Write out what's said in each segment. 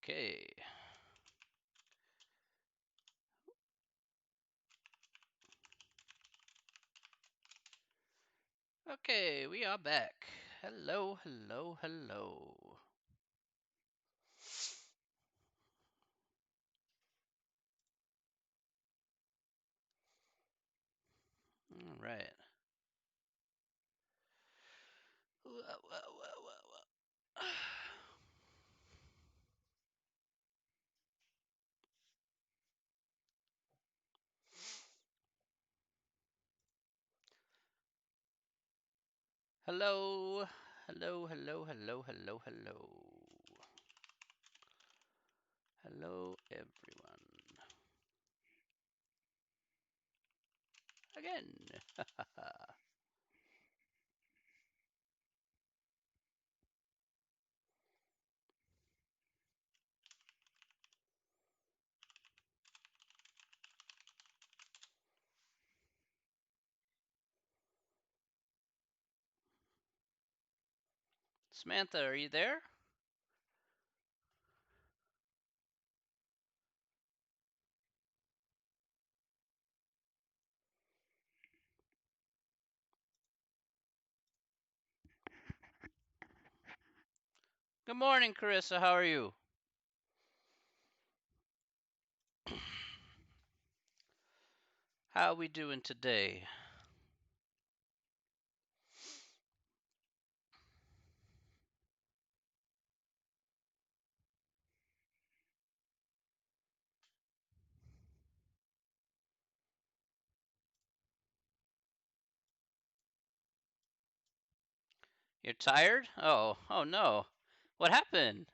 Okay. Okay, we are back. Hello, hello, hello. All right. Hello, hello, hello, hello, hello, hello. Hello, everyone. Again. Samantha, are you there? Good morning, Carissa. How are you? How are we doing today? You're tired? Oh no. What happened?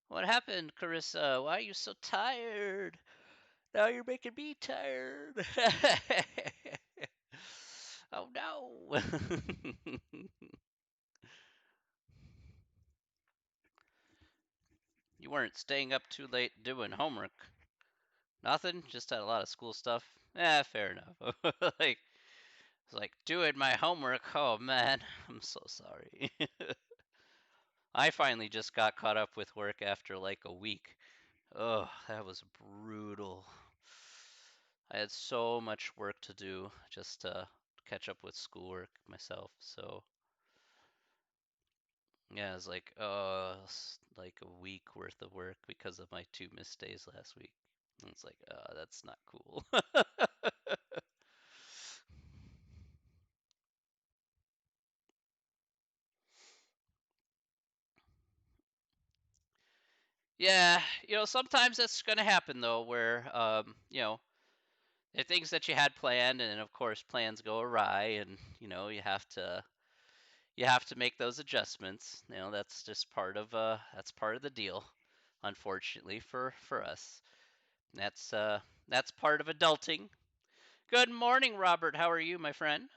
What happened, Carissa? Why are you so tired? Now you're making me tired. Oh no. You weren't staying up too late doing homework. Nothing? Just had a lot of school stuff. Fair enough. like it's like doing my homework. Oh man, I'm so sorry. I finally just got caught up with work after like a week. Oh, that was brutal. I had so much work to do just to catch up with schoolwork myself. So yeah, it was like a week worth of work because of my 2 missed days last week. And it's like, that's not cool. Yeah, sometimes that's gonna happen though, where there are things that you had planned, and of course plans go awry, and you have to make those adjustments. That's part of the deal, unfortunately for us. That's part of adulting. Good morning, Robert. How are you, my friend?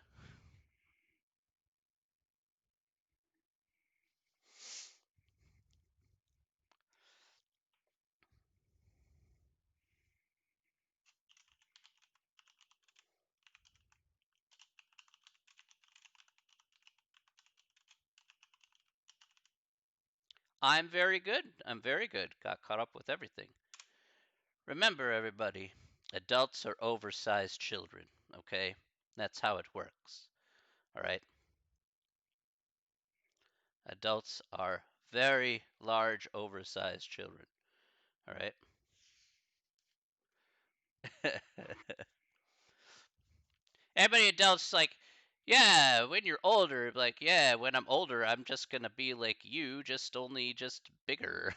I'm very good. I'm very good. Got caught up with everything. Remember, everybody, adults are oversized children, okay? That's how it works. All right? Adults are very large, oversized children. All right? Everybody adults like, yeah, when you're older, like, yeah, when I'm older, I'm just gonna be like you, just bigger.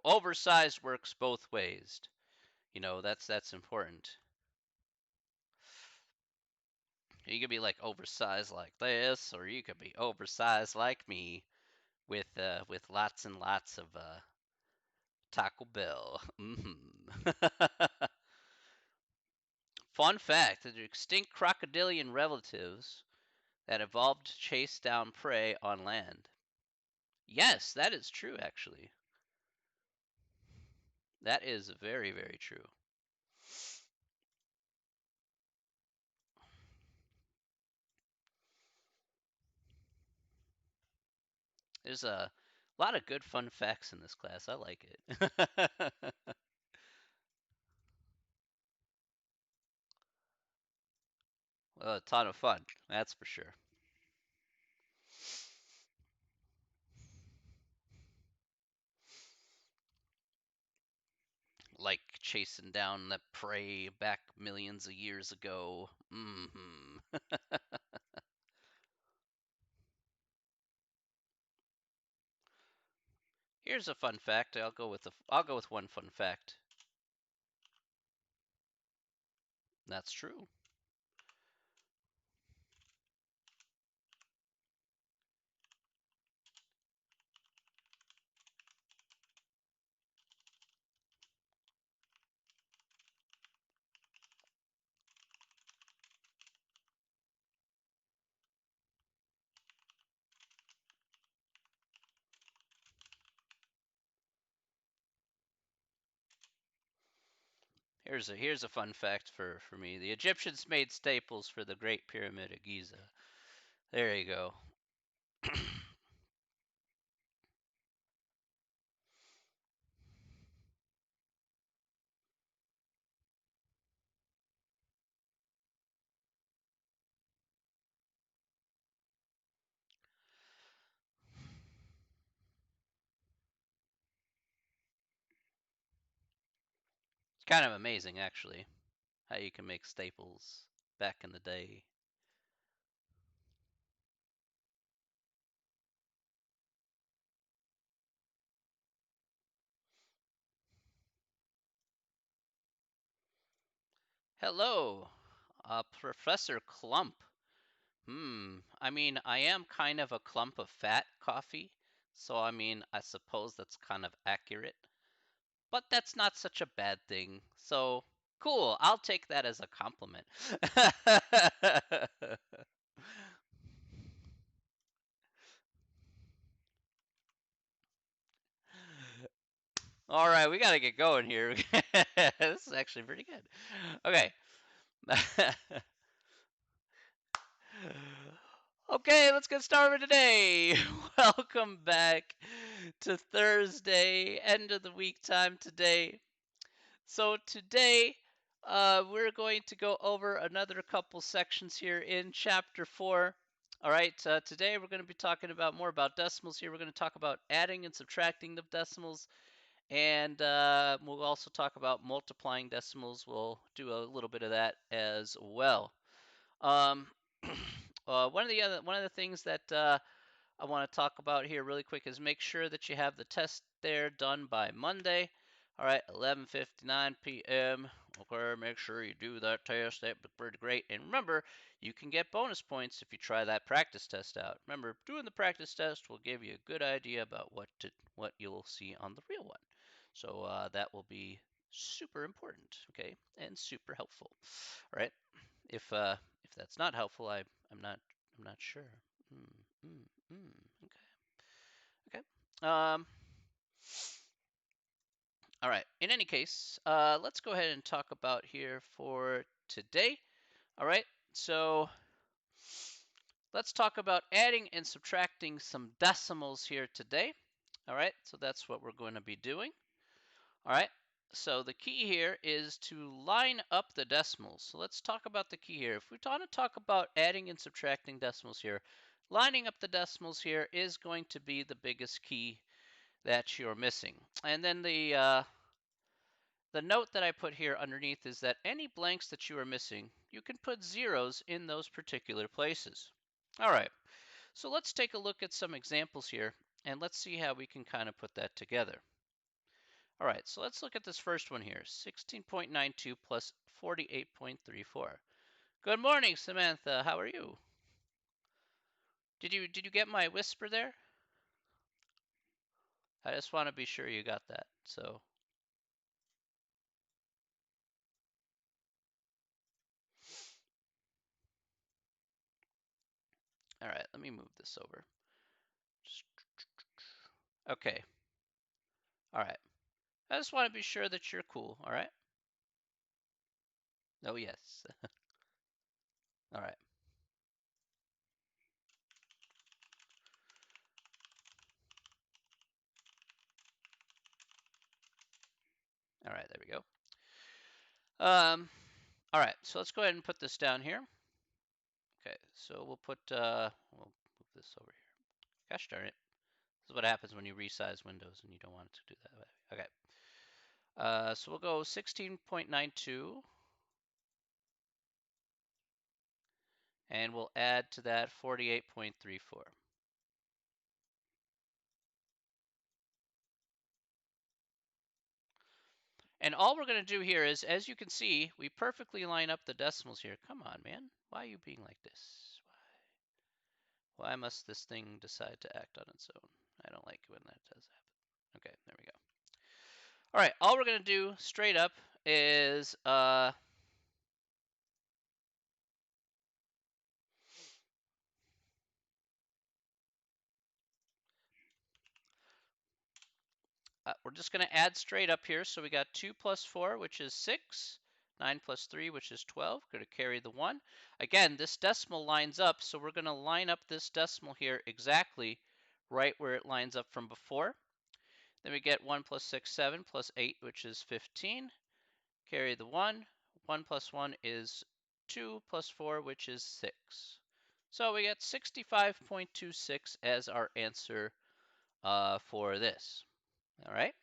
Oversized works both ways. That's important. You could be like oversized like this, or you could be oversized like me with lots and lots of Taco Bell. Fun fact: the extinct crocodilian relatives that evolved to chase down prey on land. Yes, that is true, actually. That is very, very true. There's a lot of good fun facts in this class. I like it. Well, a ton of fun, that's for sure. Like chasing down the prey back millions of years ago. Here's a fun fact. I'll go with one fun fact. That's true. Here's a fun fact for me. The Egyptians made staples for the Great Pyramid of Giza. There you go. It's kind of amazing, actually, how you can make staples back in the day. Hello, Professor Clump. I mean, I am kind of a clump of fat coffee, so I mean, I suppose that's kind of accurate. But that's not such a bad thing. So, cool. I'll take that as a compliment. All right, we got to get going here. This is actually pretty good. Okay. Okay, let's get started today. Welcome back to Thursday, end of the week time today. So today, we're going to go over another couple sections here in chapter 4. All right, today we're going to be talking about more about decimals here. We're going to talk about adding and subtracting the decimals, and we'll also talk about multiplying decimals. We'll do a little bit of that as well. Um, one of the things that I want to talk about here really quick is make sure that you have the test there done by Monday. All right, 11:59 p.m. Okay, make sure you do that test. That'd be pretty great. And remember, you can get bonus points if you try that practice test out. Remember, doing the practice test will give you a good idea about what you'll see on the real one. So that will be super important, okay, and super helpful. All right. If that's not helpful, I'm not sure. Mm, mm, mm. Okay. All right. In any case, let's go ahead and talk about here for today. All right. So let's talk about adding and subtracting some decimals here today. All right. So that's what we're going to be doing. All right. So the key here is to line up the decimals. So let's talk about the key here. If we want to talk about adding and subtracting decimals here, lining up the decimals here is going to be the biggest key that you're missing. And then the note that I put here underneath is that any blanks that you are missing, you can put zeros in those particular places. All right, so let's take a look at some examples here, and let's see how we can kind of put that together. All right, so let's look at this first one here, 16.92 plus 48.34. Good morning, Samantha. How are you? Did you get my whisper there? I just want to be sure you got that. So, All right, let me move this over. Okay. All right. I just want to be sure that you're cool. All right. Oh, yes. All right. All right. There we go. All right. So let's go ahead and put this down here. Okay. So we'll we'll move this over here. Gosh darn it. This is what happens when you resize Windows and you don't want it to do that way. Okay. So we'll go 16.92. And we'll add to that 48.34. And all we're going to do here is, as you can see, we perfectly line up the decimals here. Come on, man. Why are you being like this? Why must this thing decide to act on its own? I don't like when that does happen. Okay, there we go. All right, all we're going to do straight up is we're just going to add straight up here. So we got 2 plus 4, which is 6. 9 plus 3, which is 12. Going to carry the 1. Again, this decimal lines up, so we're going to line up this decimal here exactly right where it lines up from before. Then we get 1 plus 6, 7, plus 8, which is 15. Carry the 1. 1 plus 1 is 2 plus 4, which is 6. So we get 65.26 as our answer for this. All right.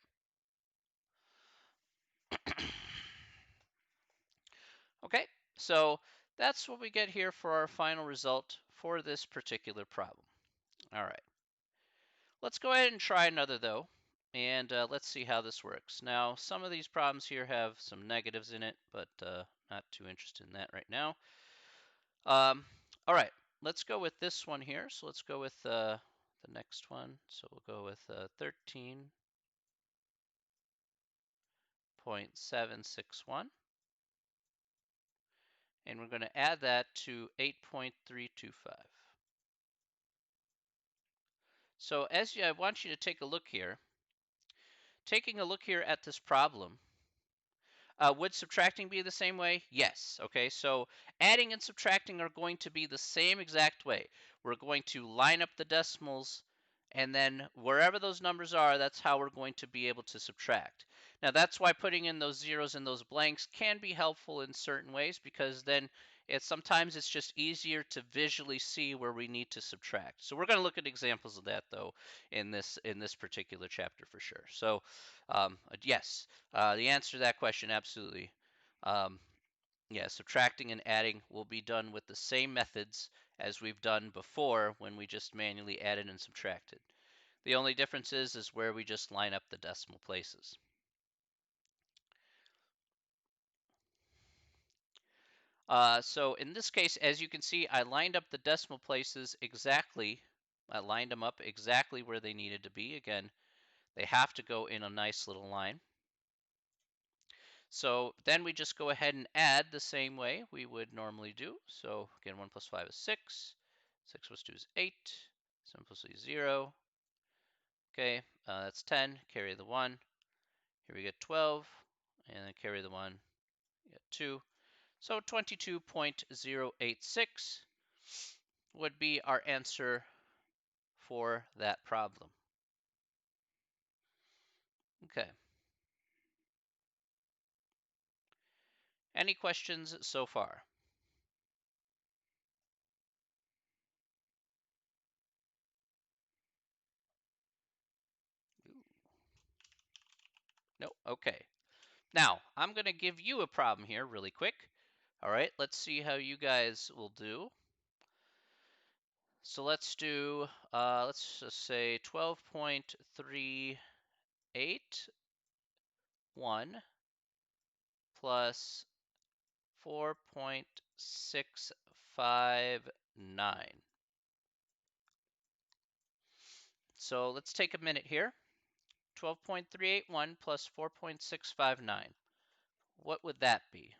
Okay, so that's what we get here for our final result for this particular problem. All right, let's go ahead and try another though, and let's see how this works. Now, some of these problems here have some negatives in it, but not too interested in that right now. All right, let's go with this one here. So let's go with the next one. So we'll go with 13.761. And we're going to add that to 8.325. So I want you to take a look here. Taking a look here at this problem, would subtracting be the same way? Yes. Okay, so adding and subtracting are going to be the same exact way. We're going to line up the decimals, and then wherever those numbers are, that's how we're going to be able to subtract. Now, that's why putting in those zeros and those blanks can be helpful in certain ways, because then sometimes it's just easier to visually see where we need to subtract. So we're going to look at examples of that, though, in this particular chapter for sure. So yes, the answer to that question, absolutely. Um, yeah, subtracting and adding will be done with the same methods as we've done before when we just manually added and subtracted. The only difference is where we just line up the decimal places. So in this case, as you can see, I lined up the decimal places exactly. I lined them up exactly where they needed to be. Again, they have to go in a nice little line. So then we just go ahead and add the same way we would normally do. So again, 1 plus 5 is 6. 6 plus 2 is 8. 7 plus 3 is 0. Okay, that's 10. Carry the 1. Here we get 12. And then carry the 1. We get 2. So 22.086 would be our answer for that problem. Okay. Any questions so far? No? Okay. Now, I'm going to give you a problem here really quick. All right, let's see how you guys will do. So let's do, let's just say 12.381 plus 4.659. So let's take a minute here. 12.381 plus 4.659. What would that be?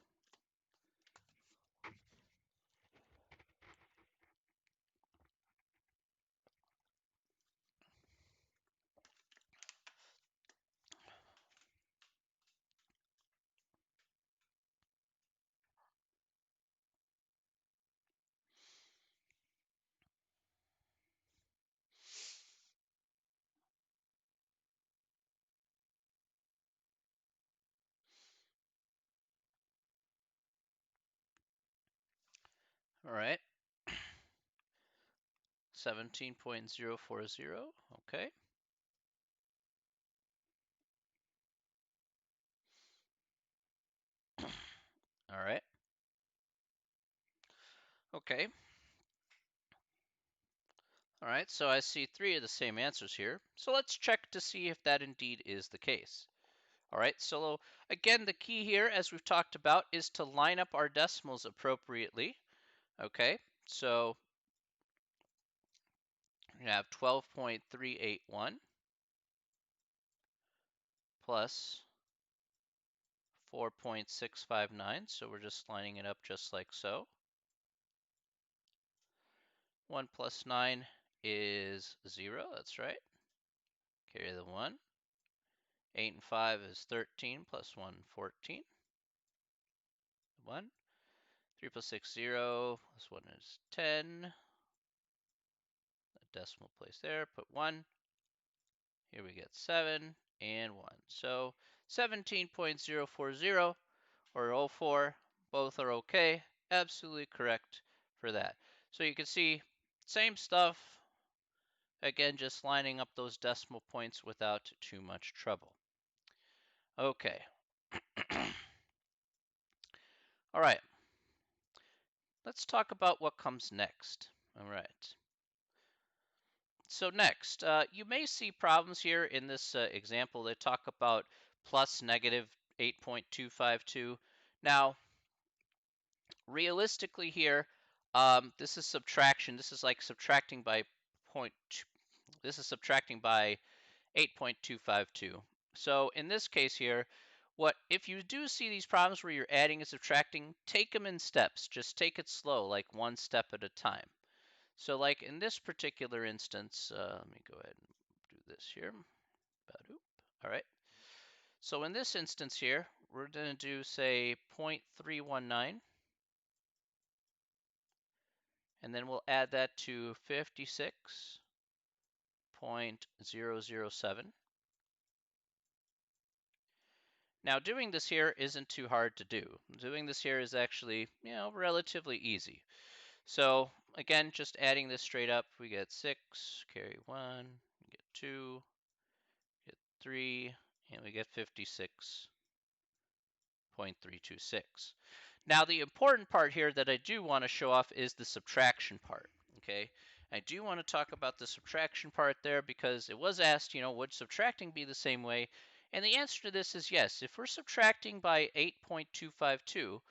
All right. 17.040. Okay. All right. Okay. All right, so I see three of the same answers here. So let's check to see if that indeed is the case. All right, so again, the key here, as we've talked about, is to line up our decimals appropriately. Okay, so we have 12.381 plus 4.659, so we're just lining it up just like so. 1 plus 9 is 0, that's right. Carry the 1. 8 and 5 is 13, plus 1, 14. 1. 3 plus 6, 0, plus 1 is 10. A decimal place there, put 1. Here we get 7 and 1. So 17.040 or 04, both are okay. Absolutely correct for that. So you can see, same stuff. Again, just lining up those decimal points without too much trouble. Okay. All right. Let's talk about what comes next. All right. So next, you may see problems here in this example. They talk about plus negative 8.252. Now, realistically here, this is subtraction. This is like subtracting by point. This is subtracting by 8.252. So in this case here, what if you do see these problems where you're adding and subtracting, take them in steps. Just take it slow, like one step at a time. So like in this particular instance, let me go ahead and do this here. All right. So in this instance here, we're going to do, say, 0.319. And then we'll add that to 56.007. Now doing this here isn't too hard to do. Doing this here is actually, relatively easy. So again, just adding this straight up, we get 6, carry 1, we get 2, get 3, and we get 56.326. Now the important part here that I do want to show off is the subtraction part, okay? I do want to talk about the subtraction part there because it was asked, would subtracting be the same way? And the answer to this is yes. If we're subtracting by 8.252,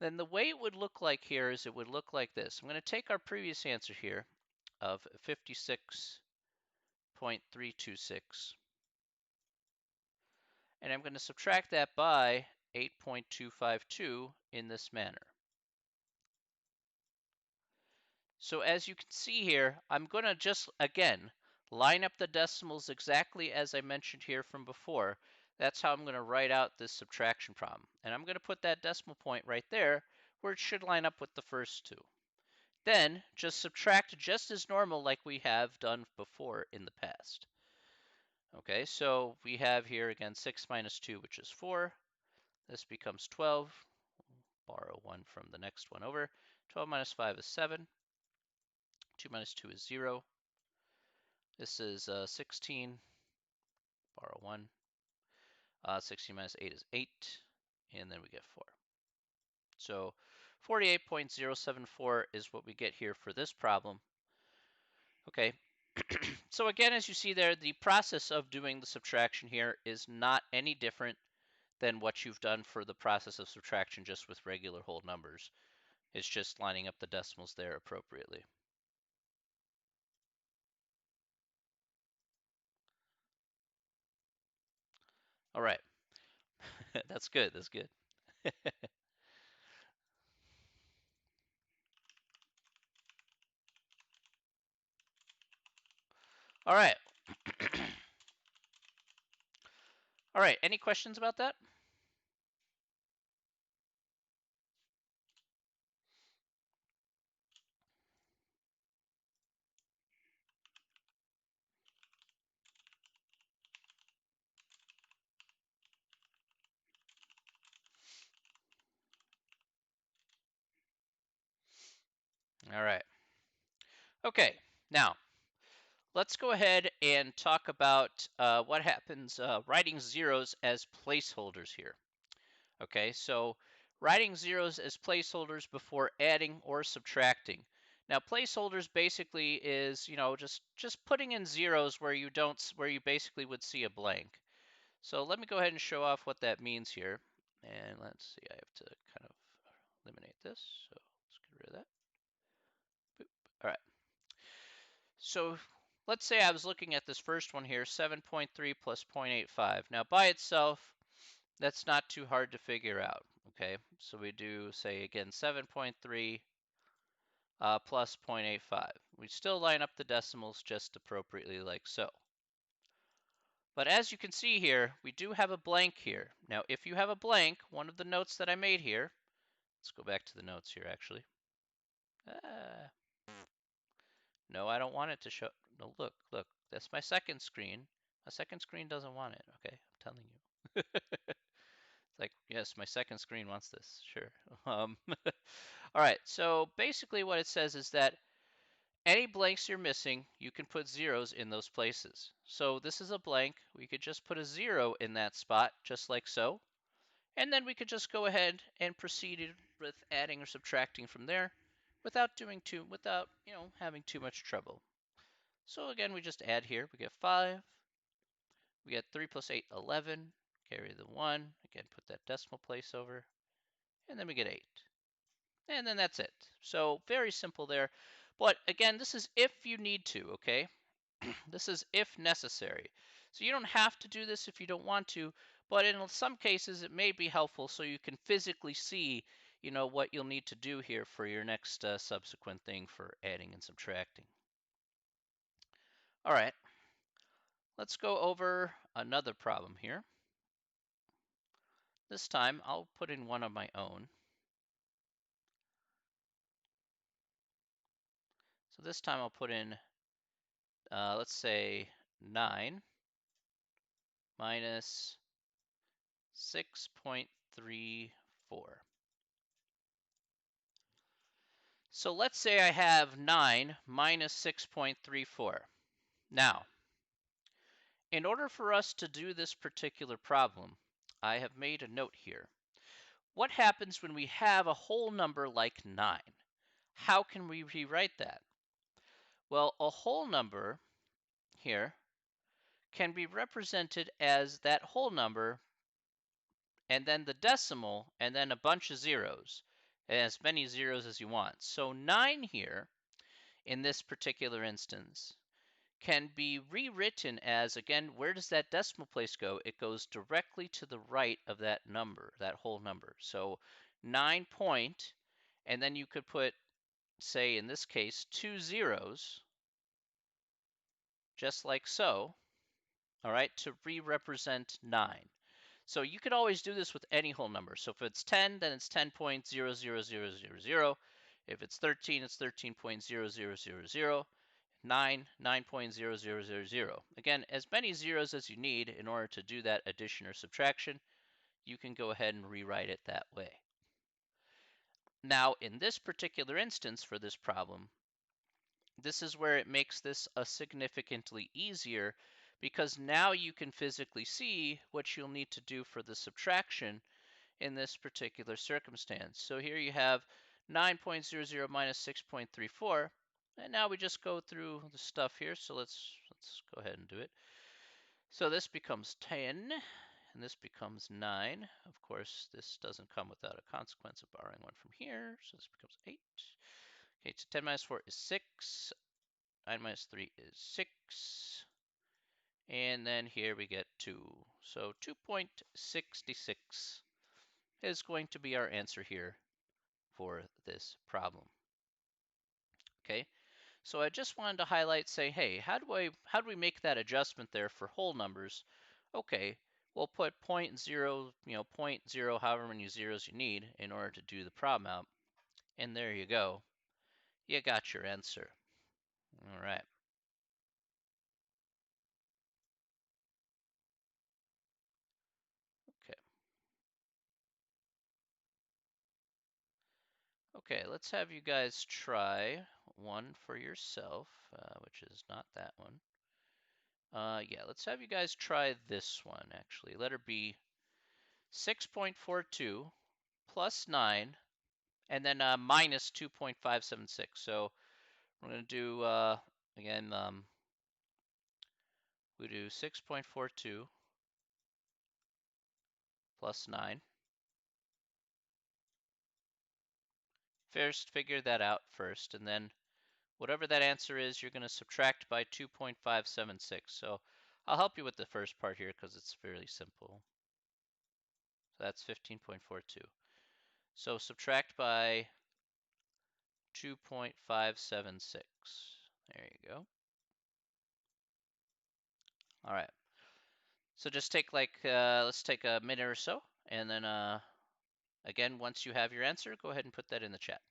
then the way it would look like here is it would look like this. I'm going to take our previous answer here of 56.326, and I'm going to subtract that by 8.252 in this manner. So as you can see here, I'm going to just, again, line up the decimals exactly as I mentioned here from before. That's how I'm going to write out this subtraction problem. And I'm going to put that decimal point right there where it should line up with the first two. Then just subtract just as normal like we have done before in the past. Okay, so we have here again 6 minus 2, which is 4. This becomes 12. Borrow 1 from the next one over. 12 minus 5 is 7. 2 minus 2 is 0. This is 16. Borrow 1. 16 minus 8 is 8. And then we get 4. So 48.074 is what we get here for this problem. Okay, so again, as you see there, the process of doing the subtraction here is not any different than what you've done for the process of subtraction just with regular whole numbers. It's just lining up the decimals there appropriately. All right. That's good. That's good. All right. All right. Any questions about that? All right. Okay, now let's go ahead and talk about what happens writing zeros as placeholders here. Okay, so writing zeros as placeholders before adding or subtracting. Now, placeholders basically is, just putting in zeros where you basically would see a blank. So let me go ahead and show off what that means here. And let's see, I have to kind of eliminate this. So let's get rid of that. Boop. All right. So let's say I was looking at this first one here, 7.3 plus 0.85. Now by itself, that's not too hard to figure out. Okay, so we do say again 7.3 plus 0.85. We still line up the decimals just appropriately like so. But as you can see here, we do have a blank here. Now, if you have a blank, one of the notes that I made here, let's go back to the notes here actually. Uh, no, I don't want it to show. No, look, that's my second screen. My second screen doesn't want it, okay? I'm telling you. It's like, yes, my second screen wants this, sure. All right, so basically what it says is that any blanks you're missing, you can put zeros in those places. So this is a blank. We could just put a zero in that spot, just like so. And then we could just go ahead and proceed with adding or subtracting from there without having too much trouble. So again, we just add here. We get 5. We get 3 plus 8, 11. Carry the 1. Again, put that decimal place over. And then we get 8. And then that's it. So very simple there. But again, this is if you need to, okay? This is if necessary. So you don't have to do this if you don't want to, but in some cases it may be helpful so you can physically see, what you'll need to do here for your next subsequent thing for adding and subtracting. All right, let's go over another problem here. This time I'll put in one of my own. So this time I'll put in, let's say 9 minus 6.34. So let's say I have 9 minus 6.34. Now, in order for us to do this particular problem, I have made a note here. What happens when we have a whole number like 9? How can we rewrite that? Well, a whole number here can be represented as that whole number and then the decimal and then a bunch of zeros, as many zeros as you want. So 9 here in this particular instance can be rewritten as, again, where does that decimal place go? It goes directly to the right of that number, that whole number. So 9 point, and then you could put, say, in this case, 2 zeros, just like so, all right, to re-represent 9. So you could always do this with any whole number. So if it's 10, then it's 10.00000. If it's 13, it's 13.0000. 9, 9.0000. Again, as many zeros as you need in order to do that addition or subtraction, you can go ahead and rewrite it that way. Now, in this particular instance for this problem, this is where it makes this a significantly easier because now you can physically see what you'll need to do for the subtraction in this particular circumstance. So here you have 9.00 minus 6.34. And now we just go through the stuff here. So let's go ahead and do it. So this becomes 10, and this becomes 9. Of course, this doesn't come without a consequence of borrowing one from here. So this becomes 8. Okay, so 10 minus 4 is 6. 9 minus 3 is 6. And then here we get 2. So 2.66 is going to be our answer here for this problem. Okay, so I just wanted to highlight, say, hey, how do we make that adjustment there for whole numbers? Okay, we'll put 0.0, 0.0, however many zeros you need in order to do the problem out. And there you go. You got your answer. All right. Okay. Okay, let's have you guys try one for yourself, which is not that one. Yeah, let's have you guys try this one, actually. Letter B, 6.42 plus 9, and then minus 2.576. So we're going to do, again, we do 6.42 plus 9. First, figure that out first, and then whatever that answer is, you're going to subtract by 2.576. So I'll help you with the first part here because it's fairly simple. So that's 15.42. So subtract by 2.576. There you go. All right. So just take let's take a minute or so, and then again, once you have your answer, go ahead and put that in the chat.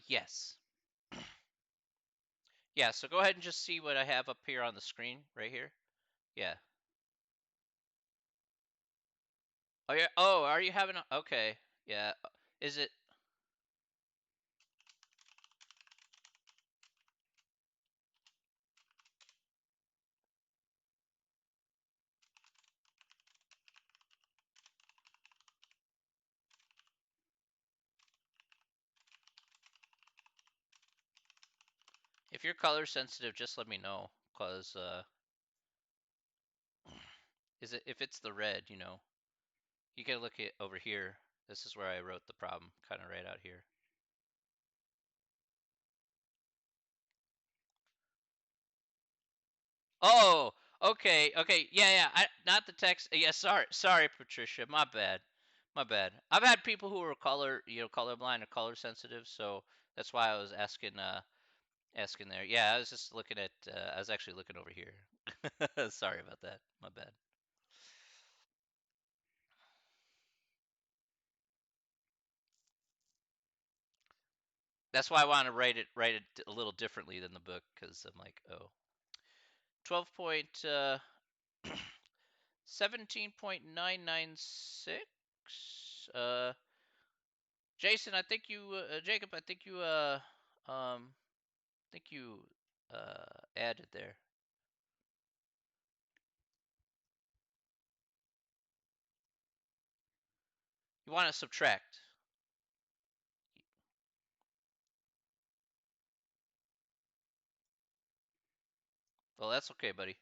Yes. Yeah, so go ahead and just see what I have up here on the screen right here. Yeah. Oh, yeah. Oh, are you having a, okay. Yeah. Is it, if you're color sensitive, just let me know, cause is it, if it's the red, you can look at over here. This is where I wrote the problem, kind of right out here. Oh, okay, okay, yeah, yeah. Not the text. Yeah, sorry, Patricia. My bad, my bad. I've had people who are colorblind or color sensitive, so that's why I was asking there. Yeah, I was just looking at. I was actually looking over here. Sorry about that. My bad. That's why I want to write it a little differently than the book because I'm like, oh, 12 point 17.996. Jason, I think you Jacob, I think you added there. You want to subtract. Well, that's okay, buddy.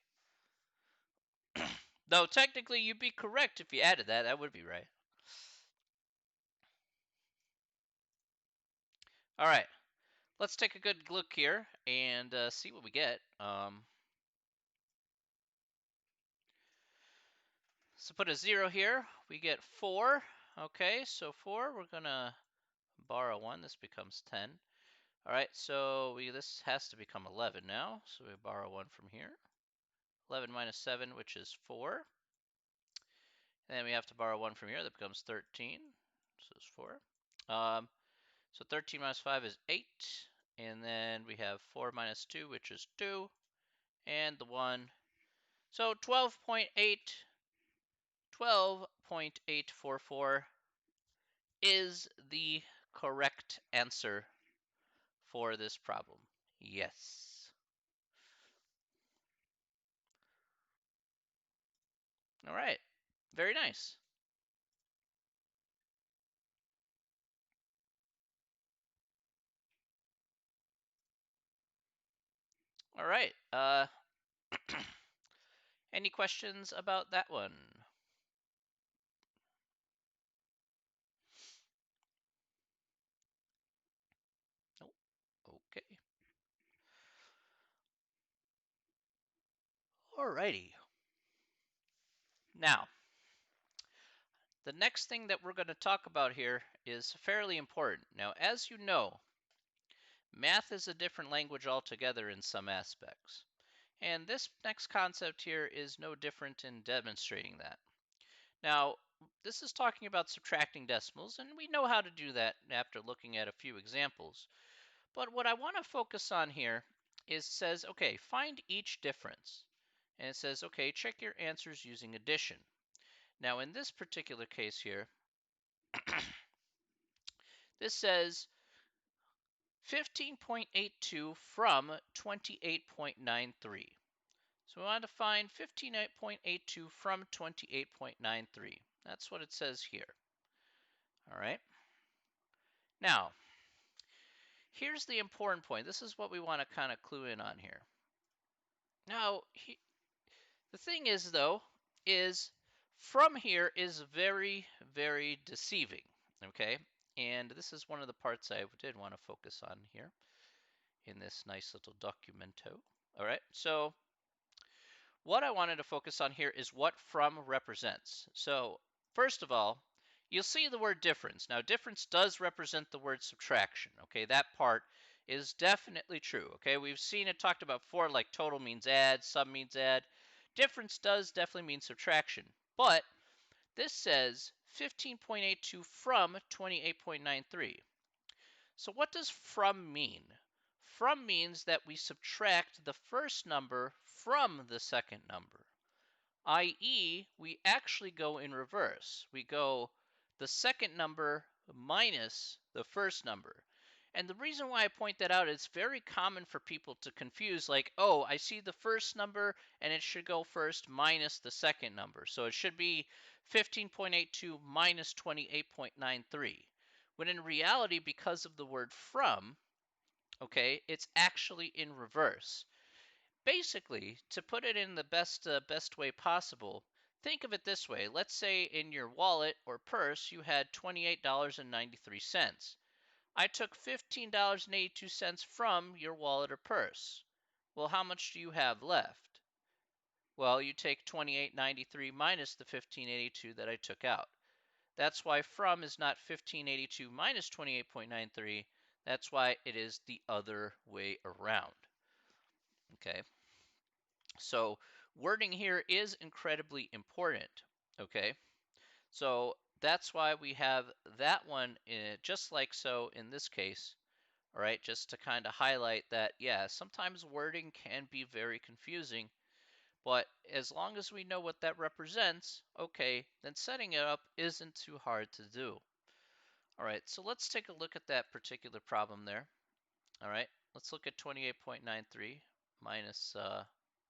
Though technically you'd be correct if you added that. That would be right. All right. Let's take a good look here and see what we get. So put a 0 here. We get 4. Okay, so 4. We're going to borrow 1. This becomes 10. All right, so this has to become 11 now. So we borrow 1 from here. 11 minus 7, which is 4. And then we have to borrow 1 from here. That becomes 13. So it's 4. So 13 minus 5 is 8. And then we have 4 minus 2, which is 2. And the 1. So 12.844 is the correct answer for this problem. Yes. All right. Very nice. All right. Any questions about that one? Okay. Alrighty. Now, the next thing that we're going to talk about here is fairly important. Now, as you know, math is a different language altogether in some aspects. And this next concept here is no different in demonstrating that. Now, this is talking about subtracting decimals, and we know how to do that after looking at a few examples. But what I want to focus on here is says, okay, find each difference. And it says, okay, check your answers using addition. Now, in this particular case here, this says 15.82 from 28.93. So we want to find 15.82 from 28.93. That's what it says here. All right. Now, here's the important point. This is what we want to kind of clue in on here. Now, the thing is, though, is from here is very, very deceiving. Okay. And this is one of the parts I did want to focus on here in this nice little documento. All right. So what I wanted to focus on here is what from represents. So first of all, you'll see the word difference. Now, difference does represent the word subtraction. Okay, that part is definitely true. Okay, we've seen it talked about before, like total means add, sum means add. Difference does definitely mean subtraction. But this says 15.82 from 28.93. So what does from mean? From means that we subtract the first number from the second number, i.e., we actually go in reverse. We go the second number minus the first number. And the reason why I point that out, it's very common for people to confuse, like, oh, I see the first number and it should go first minus the second number. So it should be 15.82 minus 28.93. When in reality, because of the word from, okay, it's actually in reverse. Basically, to put it in the best way possible, think of it this way. Let's say in your wallet or purse you had $28.93. I took $15.82 from your wallet or purse. Well, how much do you have left? Well, you take $28.93 minus the $15.82 that I took out. That's why from is not 1582 minus 28.93. That's why it is the other way around. Okay. So wording here is incredibly important. Okay. So that's why we have that one just like so in this case. All right. Just to kind of highlight that, yeah, sometimes wording can be very confusing. But as long as we know what that represents, okay, then setting it up isn't too hard to do. All right, so let's take a look at that particular problem there. All right, let's look at 28.93 minus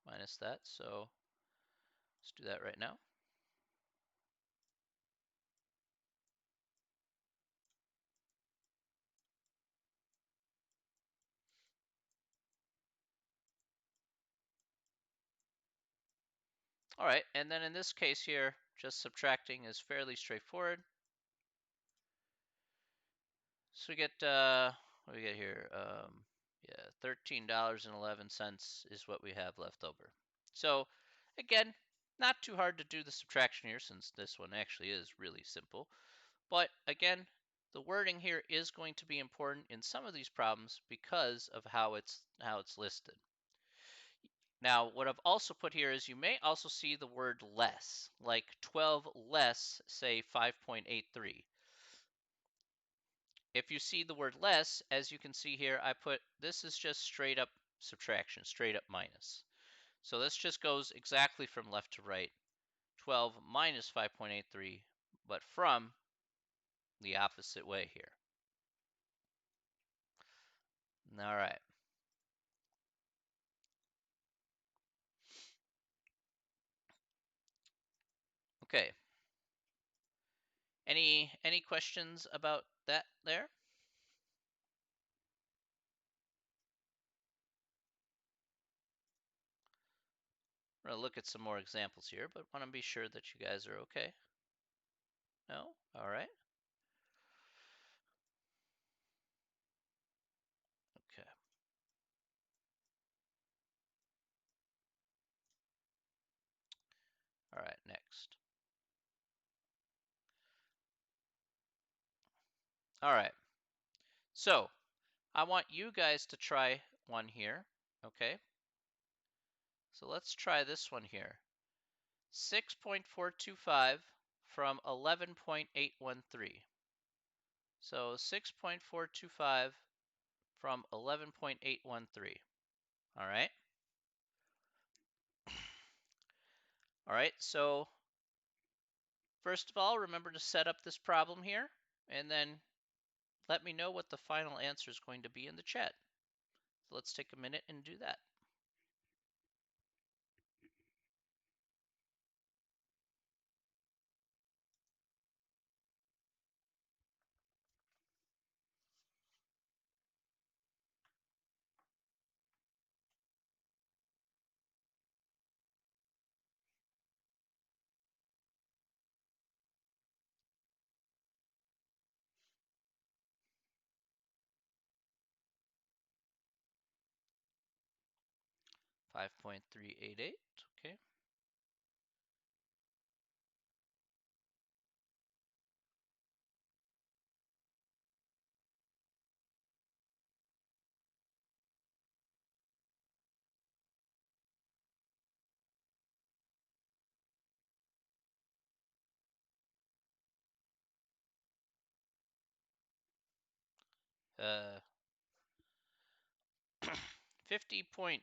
minus that. So let's do that right now. All right, and then in this case here, just subtracting is fairly straightforward. So we get, what do we get here? Yeah, $13.11 is what we have left over. So again, not too hard to do the subtraction here since this one actually is really simple. But again, the wording here is going to be important in some of these problems because of how it's listed. Now, what I've also put here is you may also see the word less, like 12 less, say 5.83. If you see the word less, as you can see here, I put this is just straight up subtraction, straight up minus. So this just goes exactly from left to right, 12 minus 5.83, but from the opposite way here. All right. Okay. Any questions about that there? We're gonna look at some more examples here, but want to be sure that you guys are okay. No? All right. Okay. next. All right. So I want you guys to try one here. Okay. So let's try this one here. 6.425 from 11.813. So 6.425 from 11.813. All right. All right. So first of all, remember to set up this problem here, and then let me know what the final answer is going to be in the chat. So let's take a minute and do that. 5.388. Okay. Uh, 50.2.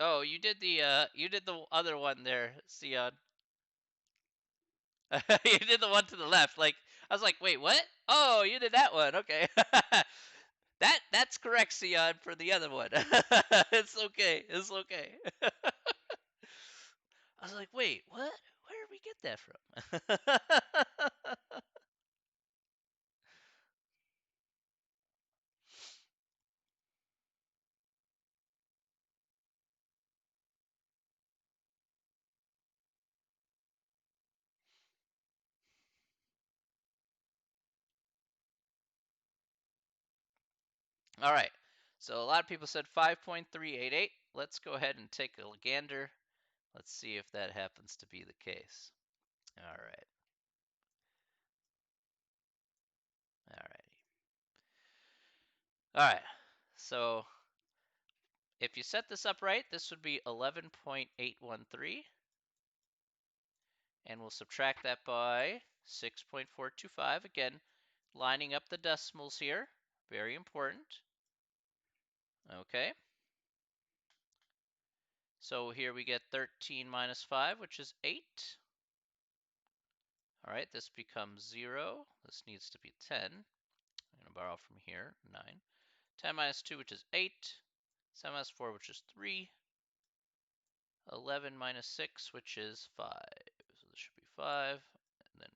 Oh, you did the other one there, Sion. You did the one to the left. Like I was like, wait, what? Oh, you did that one. Okay. That's correct, Sion, for the other one. It's okay. It's okay. I was like, wait, what? Where did we get that from? All right. So a lot of people said 5.388. Let's go ahead and take a gander. Let's see if that happens to be the case. All right. All righty. All right. So if you set this up right, this would be 11.813. And we'll subtract that by 6.425. Again, lining up the decimals here. Very important. Okay. So here we get 13 minus 5, which is 8. All right, this becomes 0. This needs to be 10. I'm going to borrow from here, 9. 10 minus 2, which is 8. 7 minus 4, which is 3. 11 minus 6, which is 5. So this should be 5. And then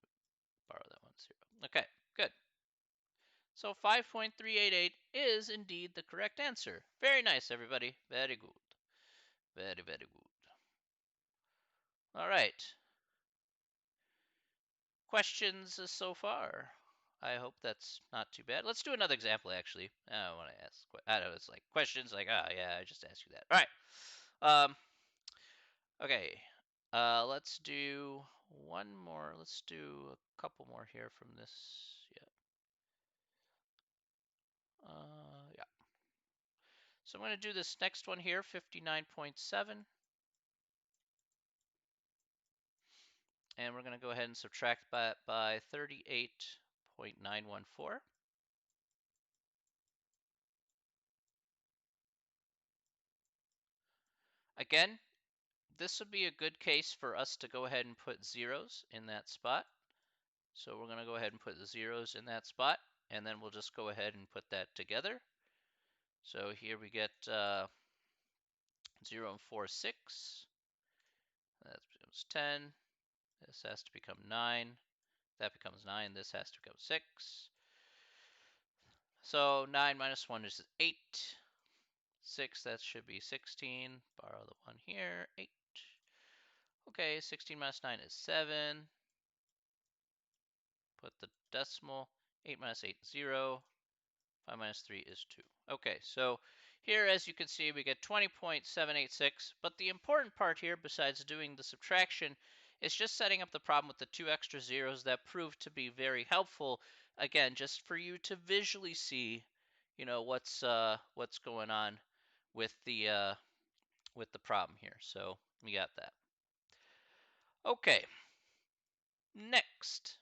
borrow that one, 0. Okay, good. So 5.388 is indeed the correct answer. Very nice, everybody. Very good. Very, very good. All right. Questions so far? I hope that's not too bad. Let's do another example, actually. I want to ask. I know it's like questions, like, oh, yeah, I just asked you that. All right. Okay. Let's do one more. Let's do a couple more here from this. Yeah. So I'm going to do this next one here, 59.7. And we're going to go ahead and subtract that by 38.914. Again, this would be a good case for us to go ahead and put zeros in that spot. So we're going to go ahead and put the zeros in that spot, and then we'll just go ahead and put that together. So here we get 0 and 4, 6. That becomes 10. This has to become 9. That becomes 9. This has to become 6. So 9 minus 1 is 8. 6, that should be 16. Borrow the 1 here, 8. Okay, 16 minus 9 is 7. Put the decimal. 8 minus 8 is 0. 5 minus 3 is 2. Okay, so Here, as you can see, we get 20.786, but the important part here, besides doing the subtraction, is just setting up the problem with the 2 extra zeros that proved to be very helpful, again, just for you to visually see, what's going on with the problem here. So we got that. Okay, next.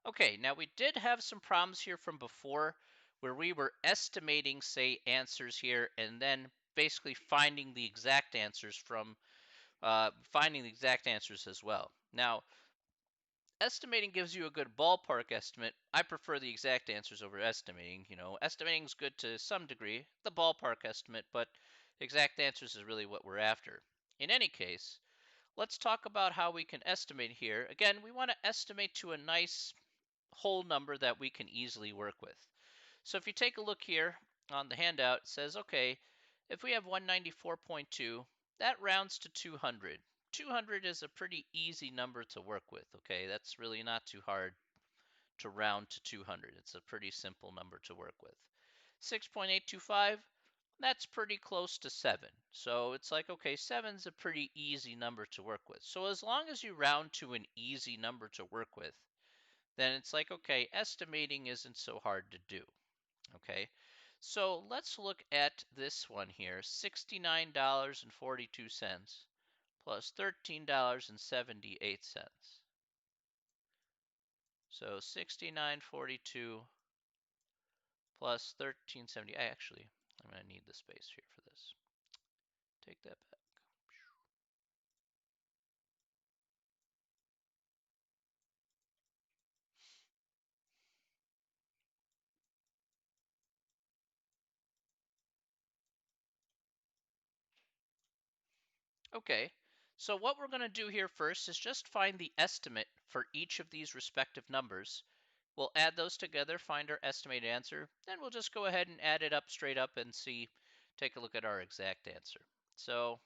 Okay, now we did have some problems here from before where we were estimating, say, answers here and then basically finding the exact answers as well. Now, estimating gives you a good ballpark estimate. I prefer the exact answers over estimating. Estimating is good to some degree, the ballpark estimate, but exact answers is really what we're after. In any case, let's talk about how we can estimate here. Again, we want to estimate to a nice whole number that we can easily work with. So if you take a look here on the handout, it says, okay, if we have 194.2, that rounds to 200. 200 is a pretty easy number to work with, okay? That's really not too hard to round to 200. It's a pretty simple number to work with. 6.825, that's pretty close to 7. So it's like, okay, 7's a pretty easy number to work with. So as long as you round to an easy number to work with, then it's like, okay, estimating isn't so hard to do. Okay, so let's look at this one here, $69.42 plus $13.78. So 69.42 plus 13.70. Actually, I'm going to need the space here for this. Take that back. Okay, so what we're going to do here first is just find the estimate for each of these respective numbers. We'll add those together, find our estimated answer, then we'll just go ahead and add it up straight up and take a look at our exact answer. So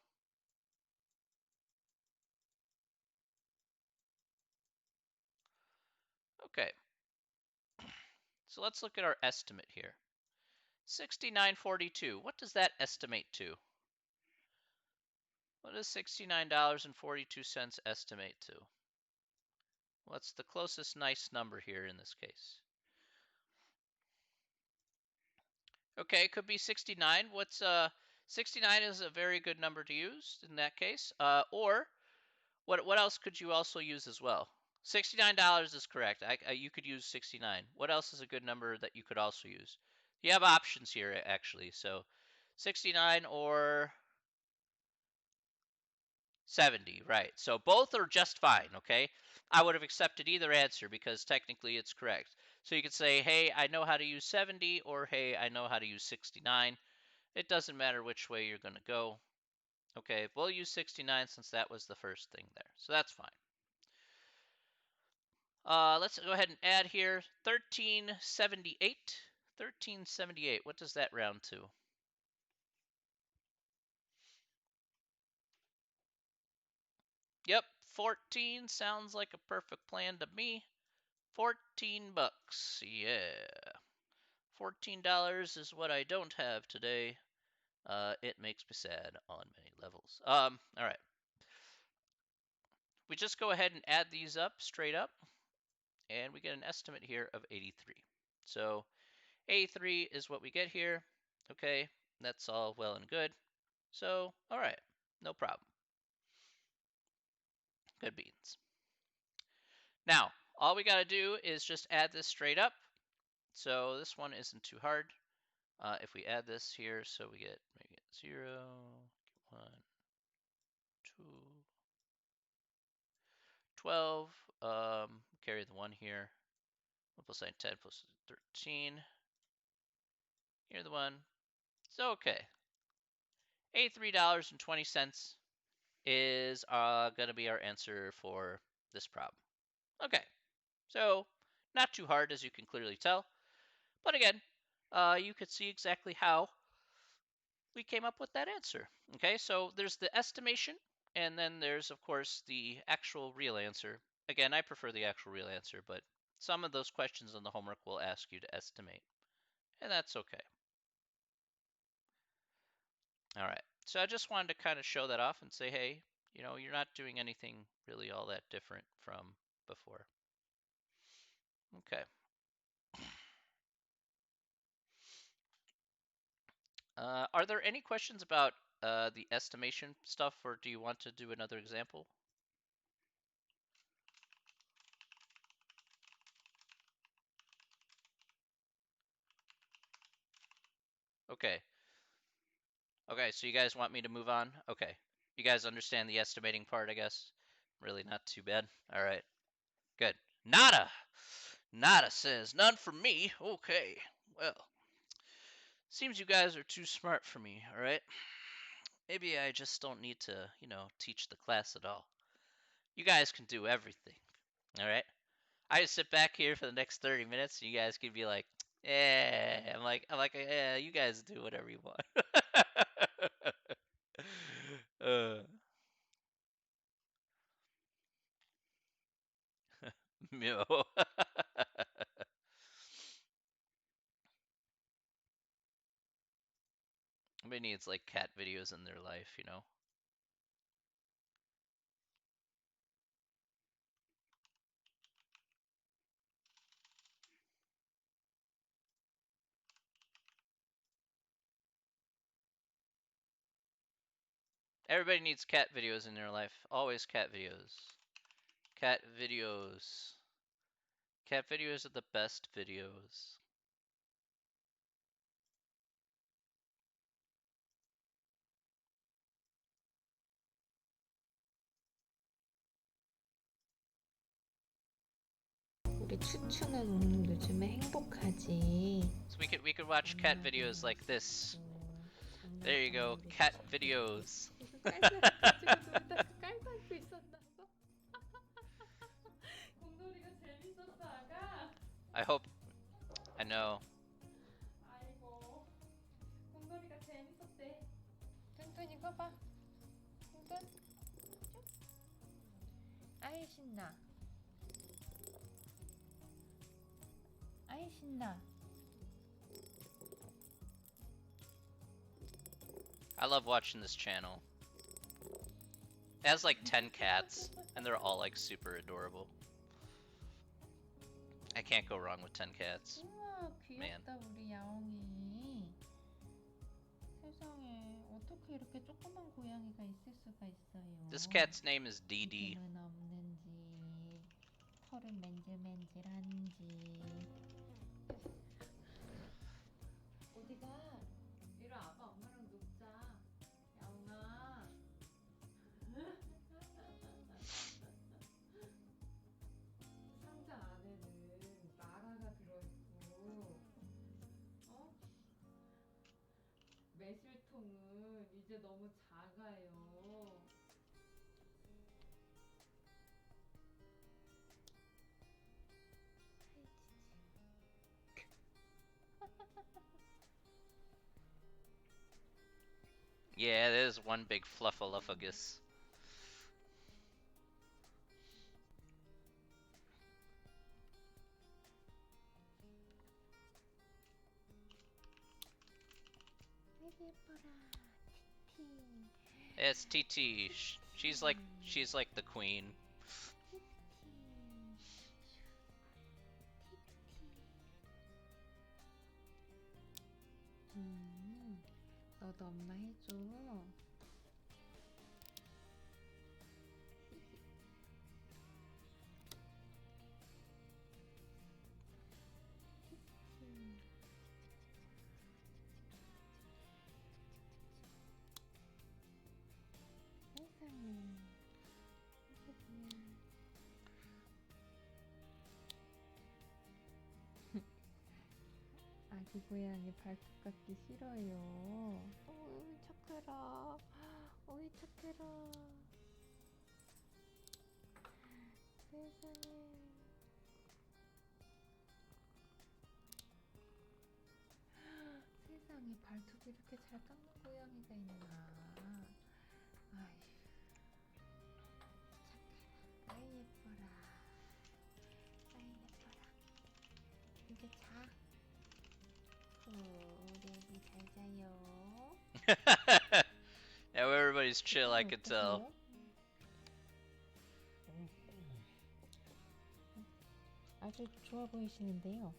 okay, so let's look at our estimate here. 69.42, what does that estimate to? What does $69.42 estimate to? What's the closest nice number here in this case? Okay, it could be 69. 69 is a very good number to use in that case. Or what else could you also use as well? $69 is correct. You could use 69. What else is a good number that you could also use? You have options here actually. So 69 or 70, right. So both are just fine, okay? I would have accepted either answer because technically it's correct. So you could say, hey, I know how to use 70, or hey, I know how to use 69. It doesn't matter which way you're going to go. Okay, we'll use 69 since that was the first thing there. So that's fine. Let's go ahead and add here 1378. 1378, what does that round to? Yep, 14 sounds like a perfect plan to me. 14 bucks, yeah. $14 is what I don't have today. It makes me sad on many levels. All right. We just go ahead and add these up straight up, and we get an estimate here of 83. So 83 is what we get here. Okay, that's all well and good. So, all right, no problem. Good beans. Now, all we got to do is just add this straight up. So this one isn't too hard. If we add this here, so we get 0, 1, 2, 12, carry the 1 here. 1 plus 9, 10 plus 13. Here the 1. So, okay. $83.20 is going to be our answer for this problem. Okay, so not too hard as you can clearly tell. But again, you could see exactly how we came up with that answer. Okay, so there's the estimation, and then there's, of course, the actual real answer. Again, I prefer the actual real answer, but some of those questions on the homework will ask you to estimate, and that's okay. All right. So I just wanted to kind of show that off and say, hey, you know, you're not doing anything really all that different from before. Okay. Are there any questions about the estimation stuff, or do you want to do another example? Okay. Okay, so you guys want me to move on? Okay. You guys understand the estimating part, I guess? Really not too bad. All right. Good. Nada. Nada says, none for me. Okay. Well, seems you guys are too smart for me, all right? Maybe I just don't need to, you know, teach the class at all. You guys can do everything, all right? I just sit back here for the next 30 minutes and you guys can be like, yeah. I'm like, yeah, you guys do whatever you want. uh, Meow. Everybody needs like cat videos in their life, you know? Everybody needs cat videos in their life. Always cat videos. Cat videos. Cat videos are the best videos. 우리 추추는 요즘에 행복하지. So we could watch cat videos like this. There you go, cat videos. 깔고 앉고 있었나 봐. 공돌이가 재밌었어, 아가. I hope. I know. 아이고, 공돌이가 재밌었대. 뚠뚠 이거 봐. 뚠뚠. 아이 신나. 아이 신나. I love watching this channel. It has like 10 cats, and they're all like super adorable. I can't go wrong with 10 cats. 우와, 귀엽다 우리 야옹이. 세상에 어떻게 이렇게 조그만 고양이가 있을 수가 있어요. This cat's name is Dee Dee. 은 없는지 털은 맨질맨질한지. 어디가? 이리 아빠 엄마랑 놀자. 야옹아. 상자 안에는 마라가 들어있고, 어? 매실통은 이제 너무 작아요. Yeah, there's one big fluffaluffagus. 예뻐라. 티티. It's TT. She's like the queen. 너도 엄마 해줘. 세상에. 아기 고양이 발톱 깎기 싫어요. 어이 착해라. 어이 착해라. 세상에. 세상에 발톱 이렇게 잘 깎는 고양이가 있나. 아휴. 착해라. 아이 예뻐라. 아이 예뻐라. 이제 자. 우리 애기 잘 자요. Now everybody's chill, I could tell. 어떠세요? 아주 좋아 보이시는데요.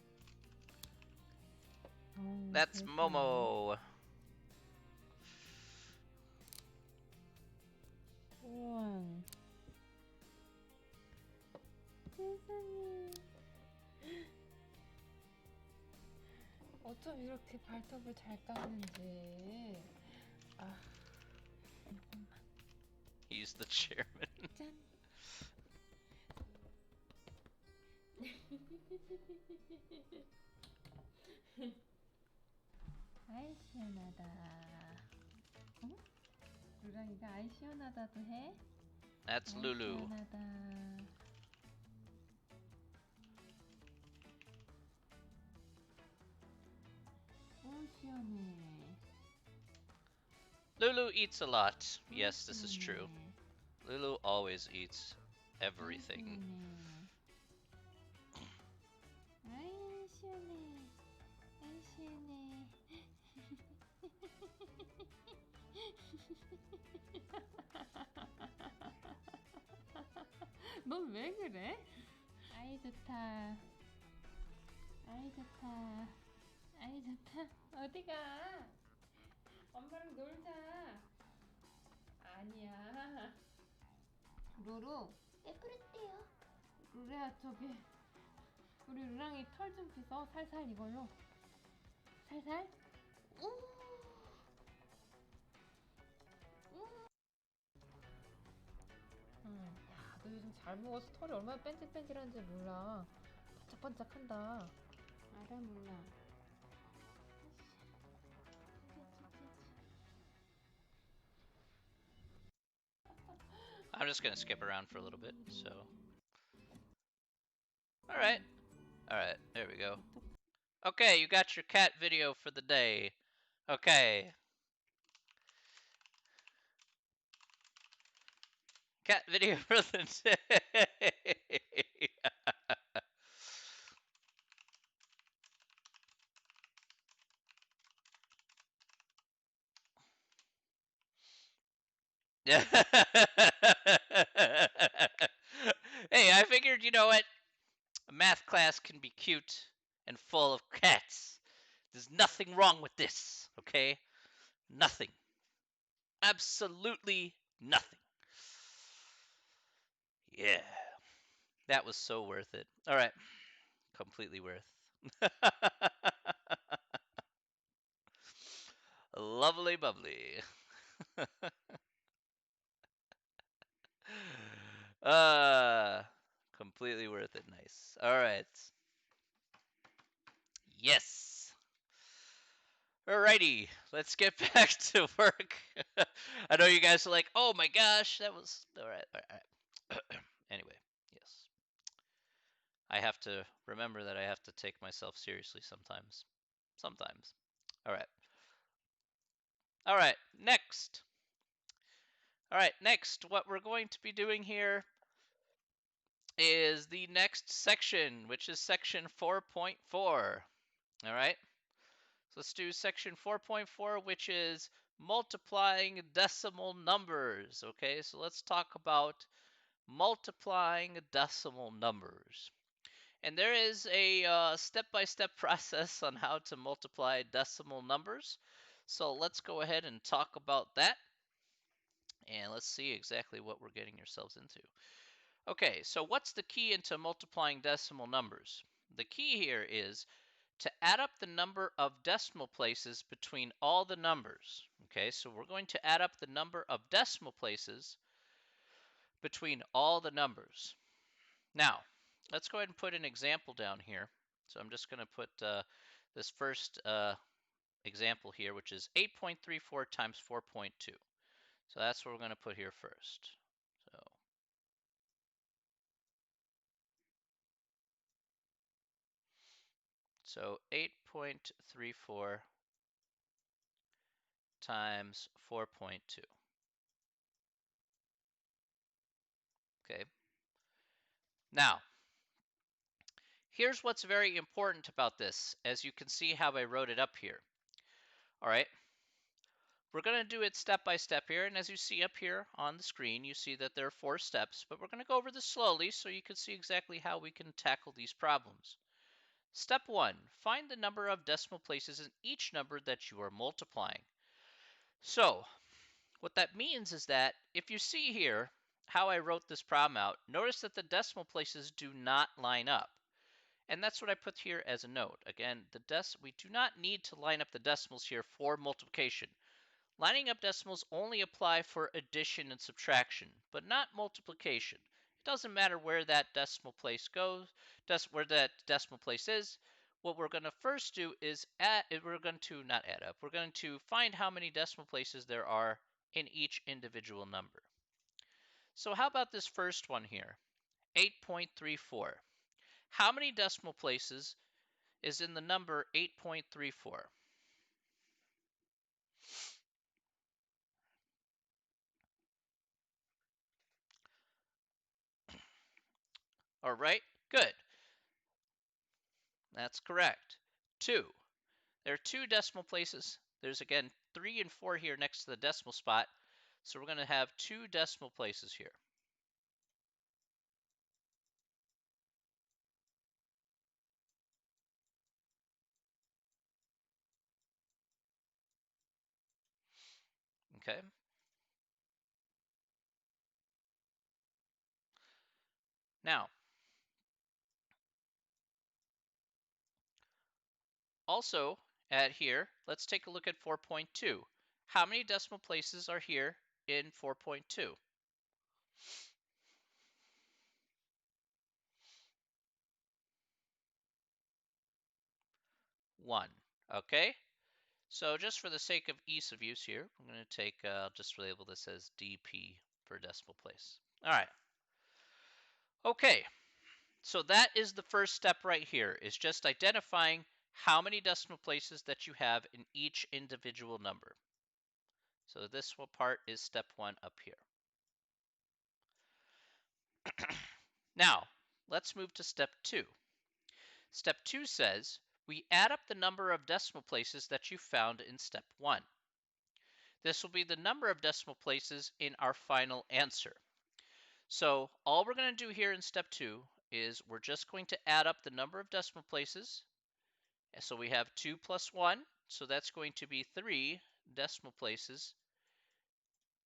That's 세상에. Momo. 우와. 세상에. 어쩜 이렇게 발톱을 잘 깎는지. 아, 이것만. He's the chairman. 짠. 아이 시원하다. 응? 루랑이가 아이 시원하다도 해? That's 아이 Lulu. 시원하다. 시원해. Lulu eats a lot. Yes, this is 시원해. true. Lulu always eats everything. 아이 시원해. 아이 시원해. 넌 왜 그래? 아이 좋다. 아이 좋다. 아이 좋다. 어디가? 엄마랑 놀자. 아니야. 루루. 왜 그랬대요? 루루야 저기 우리 루랑이 털 좀 빗어. 살살 이걸로. 살살. 우. 야, 너 요즘 잘 먹어서 털이 얼마나 뺀질뺀질한지 몰라. 반짝반짝한다. 알아 몰라. I'm just gonna skip around for a little bit, so. Alright. Alright, there we go. Okay, you got your cat video for the day. Okay. Cat video for the day. Yeah. Hey, I figured, you know what? A math class can be cute and full of cats. There's nothing wrong with this, okay? Nothing. Absolutely nothing. Yeah. That was so worth it. All right. Completely worth. Lovely bubbly. uh Completely worth it. Nice. All right. Yes. Alrighty, let's get back to work. I know you guys are like, "Oh my gosh, that was all right." All right. Anyway, yes, I have to remember that I have to take myself seriously sometimes. Sometimes. All right. All right. Next. All right. Next, what we're going to be doing here is the next section, which is section 4.4. All right. So let's do section 4.4, which is multiplying decimal numbers. Okay, so let's talk about multiplying decimal numbers. And there is a step-by-step process on how to multiply decimal numbers. So let's go ahead and talk about that. And let's see exactly what we're getting ourselves into. Okay, so what's the key into multiplying decimal numbers? The key here is to add up the number of decimal places between all the numbers. Okay, so we're going to add up the number of decimal places between all the numbers. Now, let's go ahead and put an example down here. So I'm just going to put this first example here, which is 8.34 times 4.2. So that's what we're going to put here first. So 8.34 times 4.2. Okay. Now, here's what's very important about this, as you can see how I wrote it up here. All right. we're going to do it step by step here. And as you see up here on the screen, you see that there are 4 steps, but we're going to go over this slowly so you can see exactly how we can tackle these problems. Step 1, find the number of decimal places in each number that you are multiplying. So what that means is that if you see here how I wrote this problem out, notice that the decimal places do not line up. And that's what I put here as a note. Again, we do not need to line up the decimals here for multiplication. Lining up decimals only apply for addition and subtraction, but not multiplication. It doesn't matter where that decimal place goes, where that decimal place is. What we're going to first do is we're going to not add up. We're going to find how many decimal places there are in each individual number. So how about this first one here, 8.34? How many decimal places is in the number 8.34? All right, good. That's correct. 2. There are 2 decimal places. There's, again, 3 and 4 here next to the decimal spot. So we're going to have 2 decimal places here. Okay. Now, also at here, let's take a look at 4.2. How many decimal places are here in 4.2? 1. Okay. So just for the sake of ease of use here, I'm going to take, I'll just label this as DP for decimal place. All right. Okay. So that is the first step right here, is just identifying how many decimal places that you have in each individual number. So this part is step 1 up here. Now, let's move to step 2. Step 2 says we add up the number of decimal places that you found in step 1. This will be the number of decimal places in our final answer. So all we're going to do here in step 2 is we're just going to add up the number of decimal places. So we have 2 plus 1, so that's going to be 3 decimal places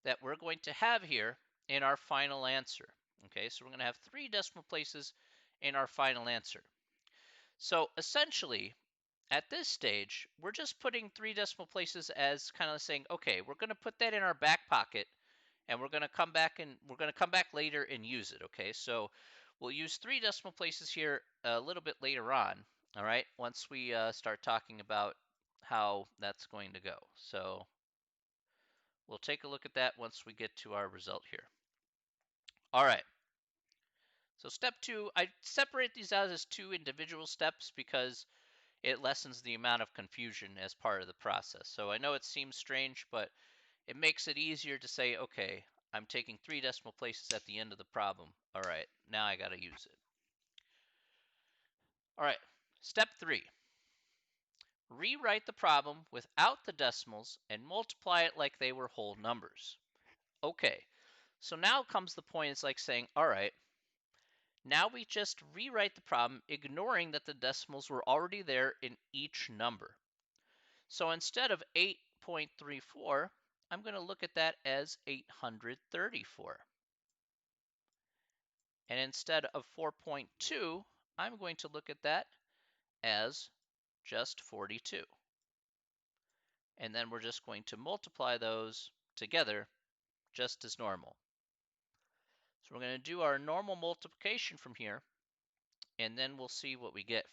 that we're going to have here in our final answer. Okay, so we're going to have 3 decimal places in our final answer. So essentially, at this stage, we're just putting 3 decimal places as kind of saying, okay, we're going to put that in our back pocket, and we're going to come back later and use it. Okay, so we'll use 3 decimal places here a little bit later on. All right, once we start talking about how that's going to go. So we'll take a look at that once we get to our result here. All right. So step 2, I separate these out as 2 individual steps because it lessens the amount of confusion as part of the process. So I know it seems strange, but it makes it easier to say, okay, I'm taking 3 decimal places at the end of the problem. All right, now I got to use it. All right, step 3. Rewrite the problem without the decimals and multiply it like they were whole numbers. Okay, so now comes the point, it's like saying, all right, now we just rewrite the problem ignoring that the decimals were already there in each number. So instead of 8.34, I'm going to look at that as 834. And instead of 4.2, I'm going to look at that as just 42. And then we're just going to multiply those together just as normal. So we're going to do our normal multiplication from here, and then we'll see what we get.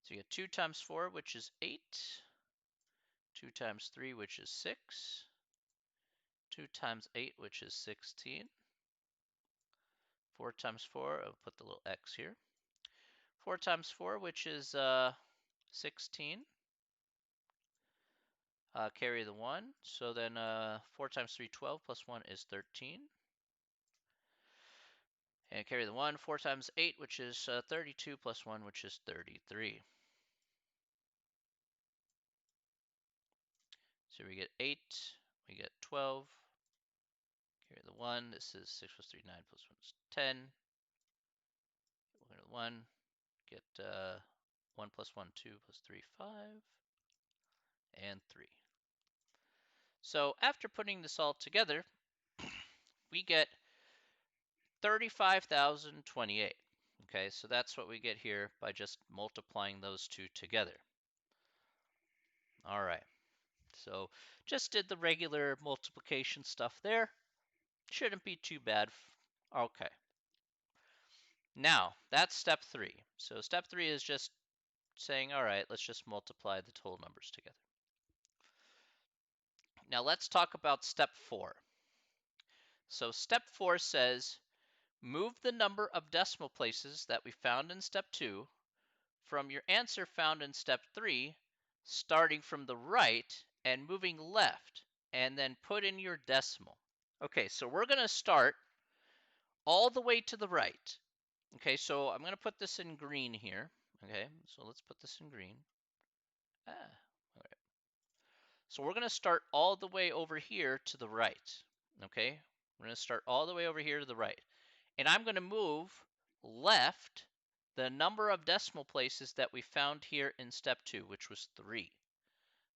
So you get 2 times 4, which is 8. 2 times 3, which is 6. 2 times 8, which is 16. 4 times 4, I'll put the little x here. 4 times 4, which is 16. Carry the 1. So then 4 times 3, 12, plus 1 is 13. And carry the 1. 4 times 8, which is 32, plus 1, which is 33. So we get 8, we get 12. Carry the 1. This is 6 plus 3, 9 plus 1 is 10. We're going to 1. Get 1 plus 1, 2 plus 3, 5. And 3. So after putting this all together, we get 35,028. Okay, so that's what we get here by just multiplying those two together. All right, so just did the regular multiplication stuff there. Shouldn't be too bad. Okay. Now, that's step 3. So step 3 is just saying, all right, let's just multiply the total numbers together. Now let's talk about step 4. So step 4 says, move the number of decimal places that we found in step 2 from your answer found in step 3, starting from the right and moving left, and then put in your decimal. Okay, so we're going to start all the way to the right. Okay, so I'm going to put this in green here. Okay, so let's put this in green. All right. So we're going to start all the way over here to the right. Okay, we're going to start all the way over here to the right. And I'm going to move left the number of decimal places that we found here in step 2, which was 3.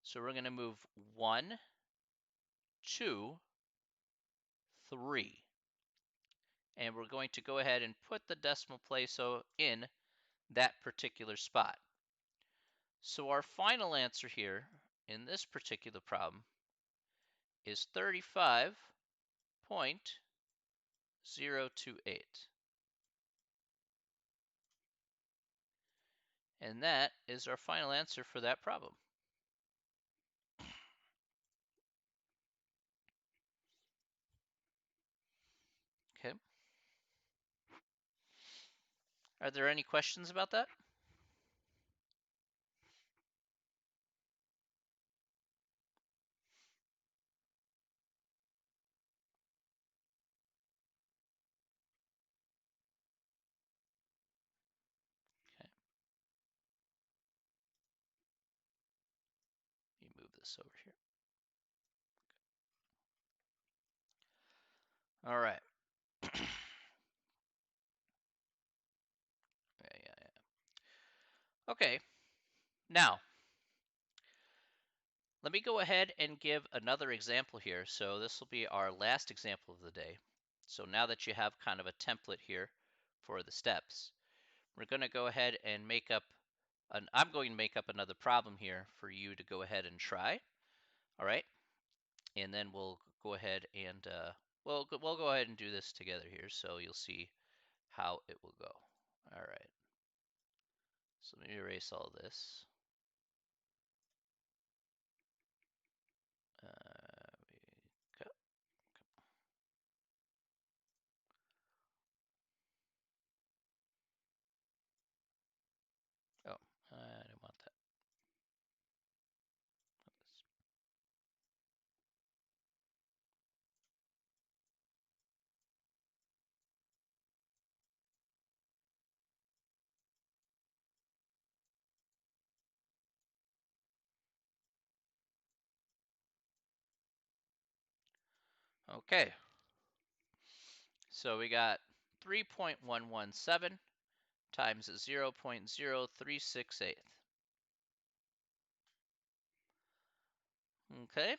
So we're going to move 1, 2, 3. And we're going to go ahead and put the decimal place in that particular spot. So our final answer here in this particular problem is 35.028. And that is our final answer for that problem. Okay. Are there any questions about that? Okay. Let me move this over here. All right. Yeah. Okay. Now, let me go ahead and give another example here. So this will be our last example of the day. So now that you have kind of a template here for the steps, we're going to go ahead and I'm going to make up another problem here for you to go ahead and try. All right. And then we'll go ahead and we'll go ahead and do this together here, so you'll see how it will go. All right. So let me erase all this. We go. Oh, I didn't want that. Okay. So we got 3.117 times 0.0368. Okay.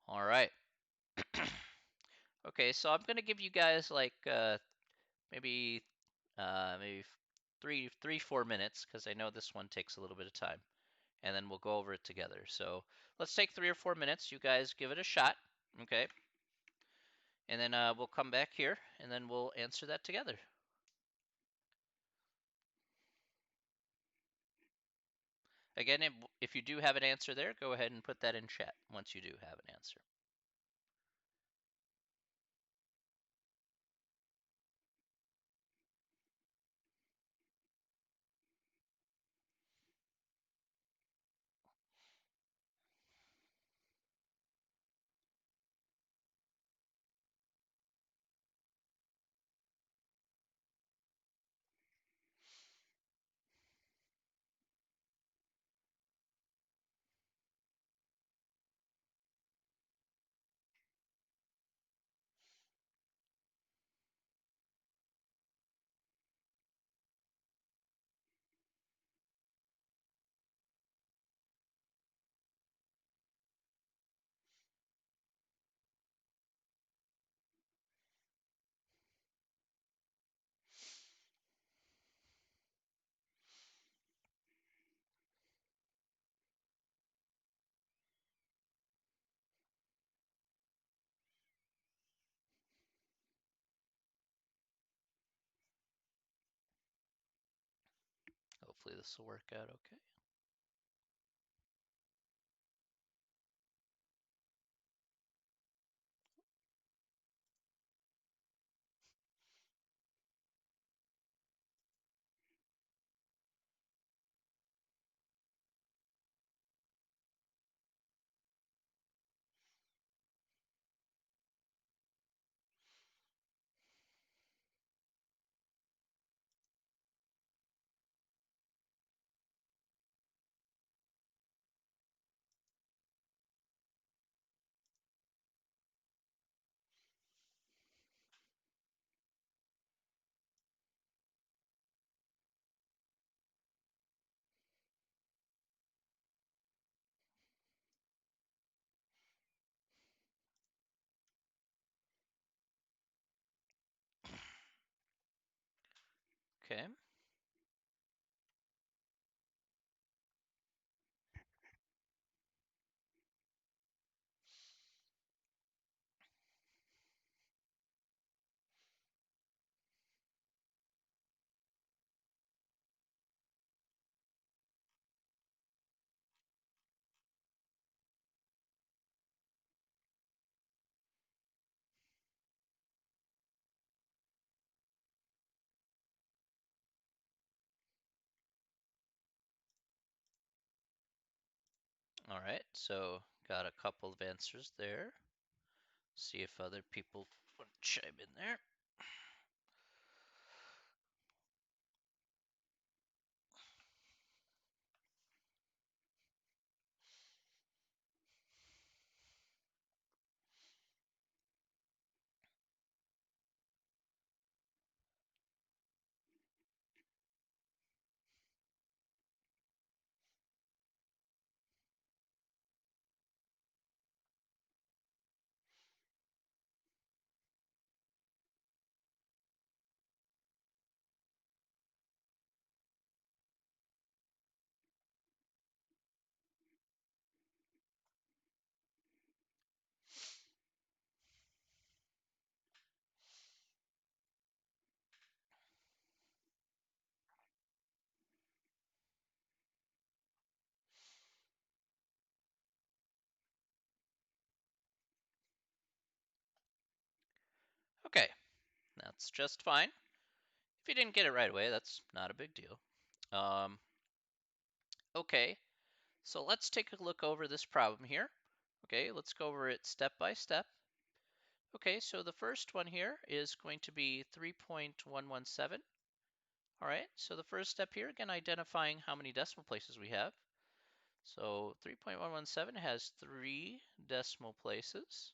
All right. Okay, so I'm gonna give you guys like maybe maybe 4 minutes, because I know this one takes a little bit of time, and then we'll go over it together. So let's take 3 or 4 minutes. You guys give it a shot, okay? And then we'll come back here, and then we'll answer that together. Again, if you do have an answer there, go ahead and put that in chat once you do have an answer. this will work out okay. Okay. All right, so got a couple of answers there. See if other people want to chime in there. Okay, that's just fine. If you didn't get it right away, that's not a big deal. Okay, so let's take a look over this problem here. Okay, let's go over it step by step. Okay, so the first one here is going to be 3.117. All right, so the first step here, again, identifying how many decimal places we have. So 3.117 has 3 decimal places.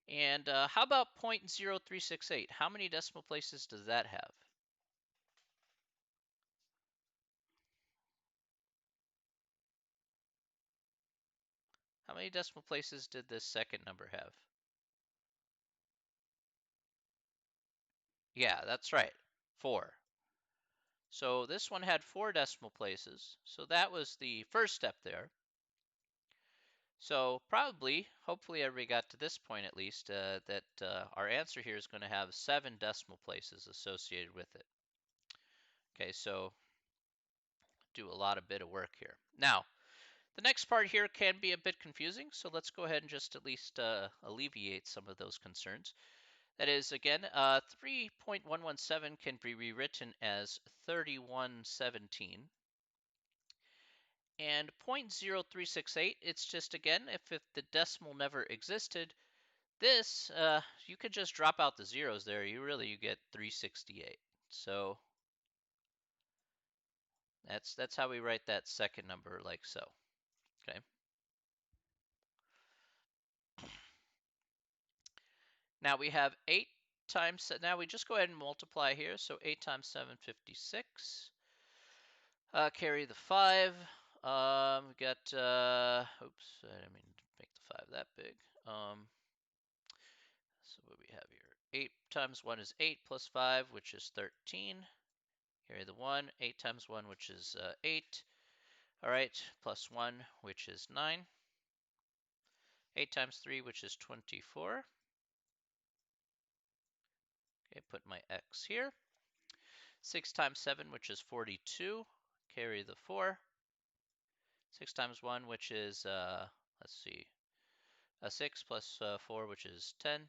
And how about 0.0368? How many decimal places does that have? How many decimal places did this second number have? Yeah, that's right, 4. So this one had 4 decimal places. So that was the first step there. So probably, hopefully everybody got to this point at least, that our answer here is going to have 7 decimal places associated with it. Okay, so do a lot of bit of work here. Now, the next part here can be a bit confusing, so let's go ahead and just at least alleviate some of those concerns. That is, again, 3.117 can be rewritten as 3117. And 0.0368, it's just, again, if the decimal never existed, this, you could just drop out the zeros there. You get 368. So that's how we write that second number, like so. Okay. Now we have 8 times, now we just go ahead and multiply here. So 8 times 7, 56. Carry the 5. We got, oops, I didn't mean to make the 5 that big. So what do we have here? 8 times 1 is 8 plus 5, which is 13. Carry the 1. 8 times 1, which is 8. All right, plus 1, which is 9. 8 times 3, which is 24. Okay, put my x here. 6 times 7, which is 42. Carry the 4. 6 times 1, which is, let's see, a 6 plus 4, which is 10.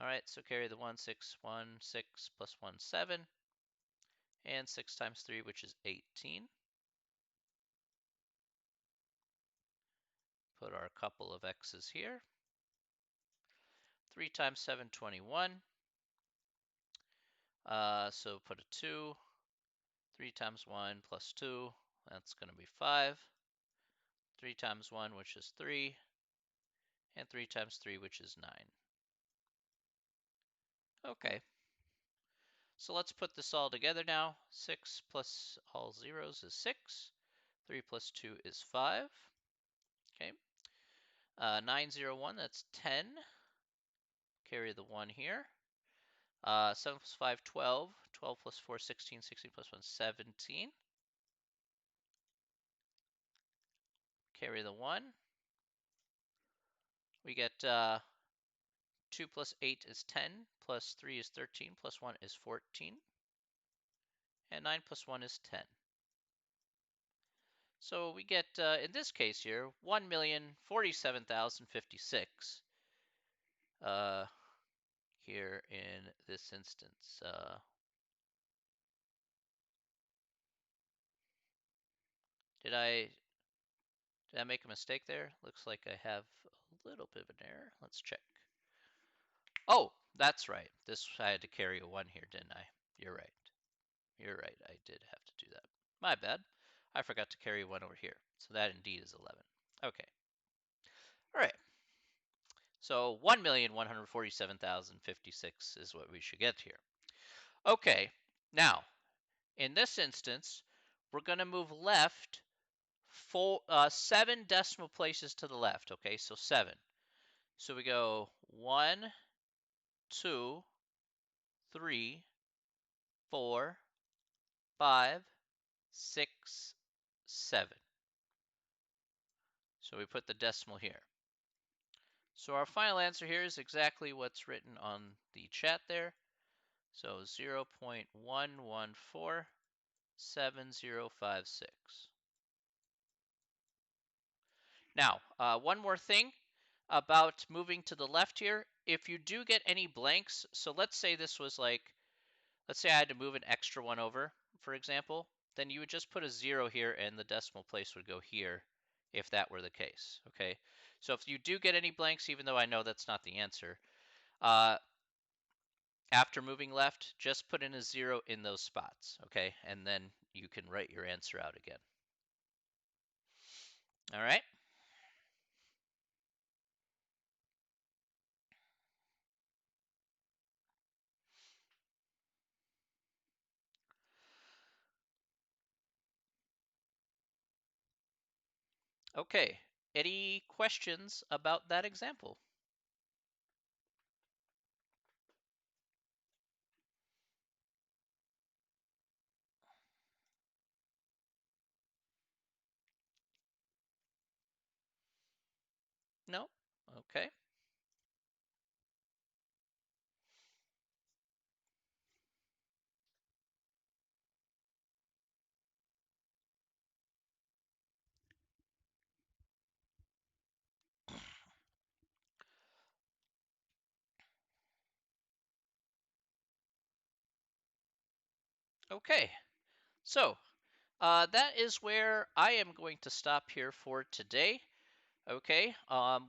All right, so carry the 1, 6, 1, 6 plus 1, 7. And 6 times 3, which is 18. Put our couple of x's here. 3 times 7, 21. So put a 2. 3 times 1 plus 2, that's going to be 5. 3 times 1, which is 3. And 3 times 3, which is 9. Okay. So let's put this all together now. 6 plus all zeros is 6. 3 plus 2 is 5. Okay. 901, that's 10. Carry the 1 here. 7 plus 5, 12. 12 plus 4, 16. 16 plus 1, 17. Carry the 1. We get 2 plus 8 is 10. Plus 3 is 13. Plus 1 is 14. And 9 plus 1 is 10. So we get, in this case here, 1,047,056 here in this instance. Did I make a mistake there? Looks like I have a little bit of an error. Let's check. Oh, that's right. I had to carry a 1 here, didn't I? You're right. You're right. I did have to do that. My bad. I forgot to carry 1 over here. So that indeed is 11. Okay. All right. So 1,147,056 is what we should get here. Okay. Now, in this instance, we're going to move left 7 decimal places to the left. Okay, so 7. So we go 1, 2, 3, 4, 5, 6, 7. So we put the decimal here. So our final answer here is exactly what's written on the chat there. So 0.1147056. Now, one more thing about moving to the left here. If you do get any blanks, so let's say this was like, let's say I had to move an extra 1 over, for example, then you would just put a 0 here and the decimal place would go here if that were the case, okay? So if you do get any blanks, even though I know that's not the answer, after moving left, just put in a 0 in those spots, okay? And then you can write your answer out again. All right? Okay, any questions about that example? No? Okay. Okay, so that is where I am going to stop here for today. Okay,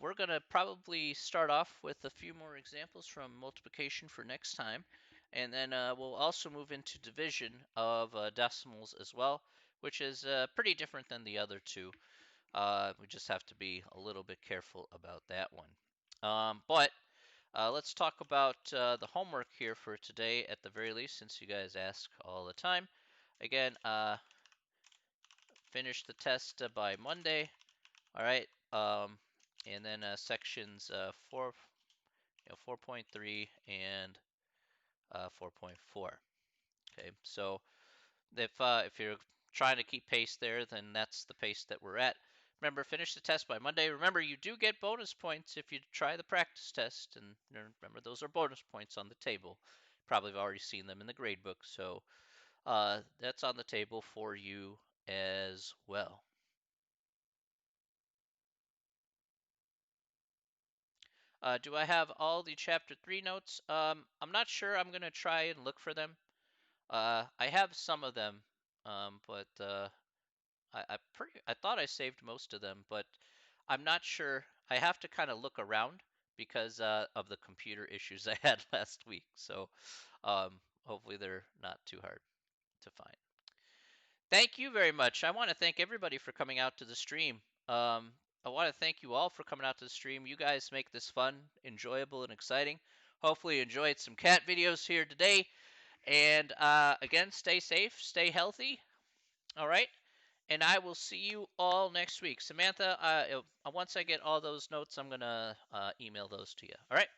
we're going to probably start off with a few more examples from multiplication for next time. And then we'll also move into division of decimals as well, which is pretty different than the other two. We just have to be a little bit careful about that one. But let's talk about the homework here for today at the very least, since you guys ask all the time. Again, finish the test by Monday. All right. And then sections 4.3 and 4.4. Okay. So if you're trying to keep pace there, then that's the pace that we're at. Remember, finish the test by Monday. Remember, you do get bonus points if you try the practice test, and remember those are bonus points on the table. probably have already seen them in the grade book. So that's on the table for you as well. Do I have all the chapter 3 notes? I'm not sure. I'm going to try and look for them. I have some of them, but I thought I saved most of them, but I'm not sure. I have to kind of look around because of the computer issues I had last week. So hopefully they're not too hard to find. Thank you very much. I want to thank everybody for coming out to the stream. I want to thank you all for coming out to the stream. You guys make this fun, enjoyable, and exciting. Hopefully, you enjoyed some cat videos here today. And again, stay safe, stay healthy. All right. And I will see you all next week. Samantha, once I get all those notes, I'm going to email those to you. All right.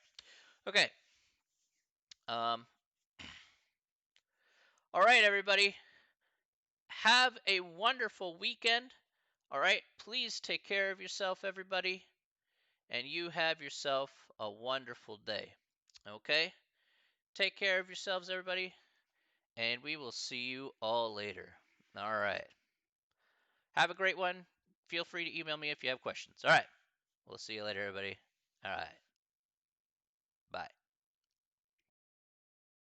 Okay. Um, all right, everybody. Have a wonderful weekend. All right. Please take care of yourself, everybody. And you have yourself a wonderful day. Okay? Take care of yourselves, everybody. And we will see you all later. All right. Have a great one. Feel free to email me if you have questions. All right. We'll see you later, everybody. All right.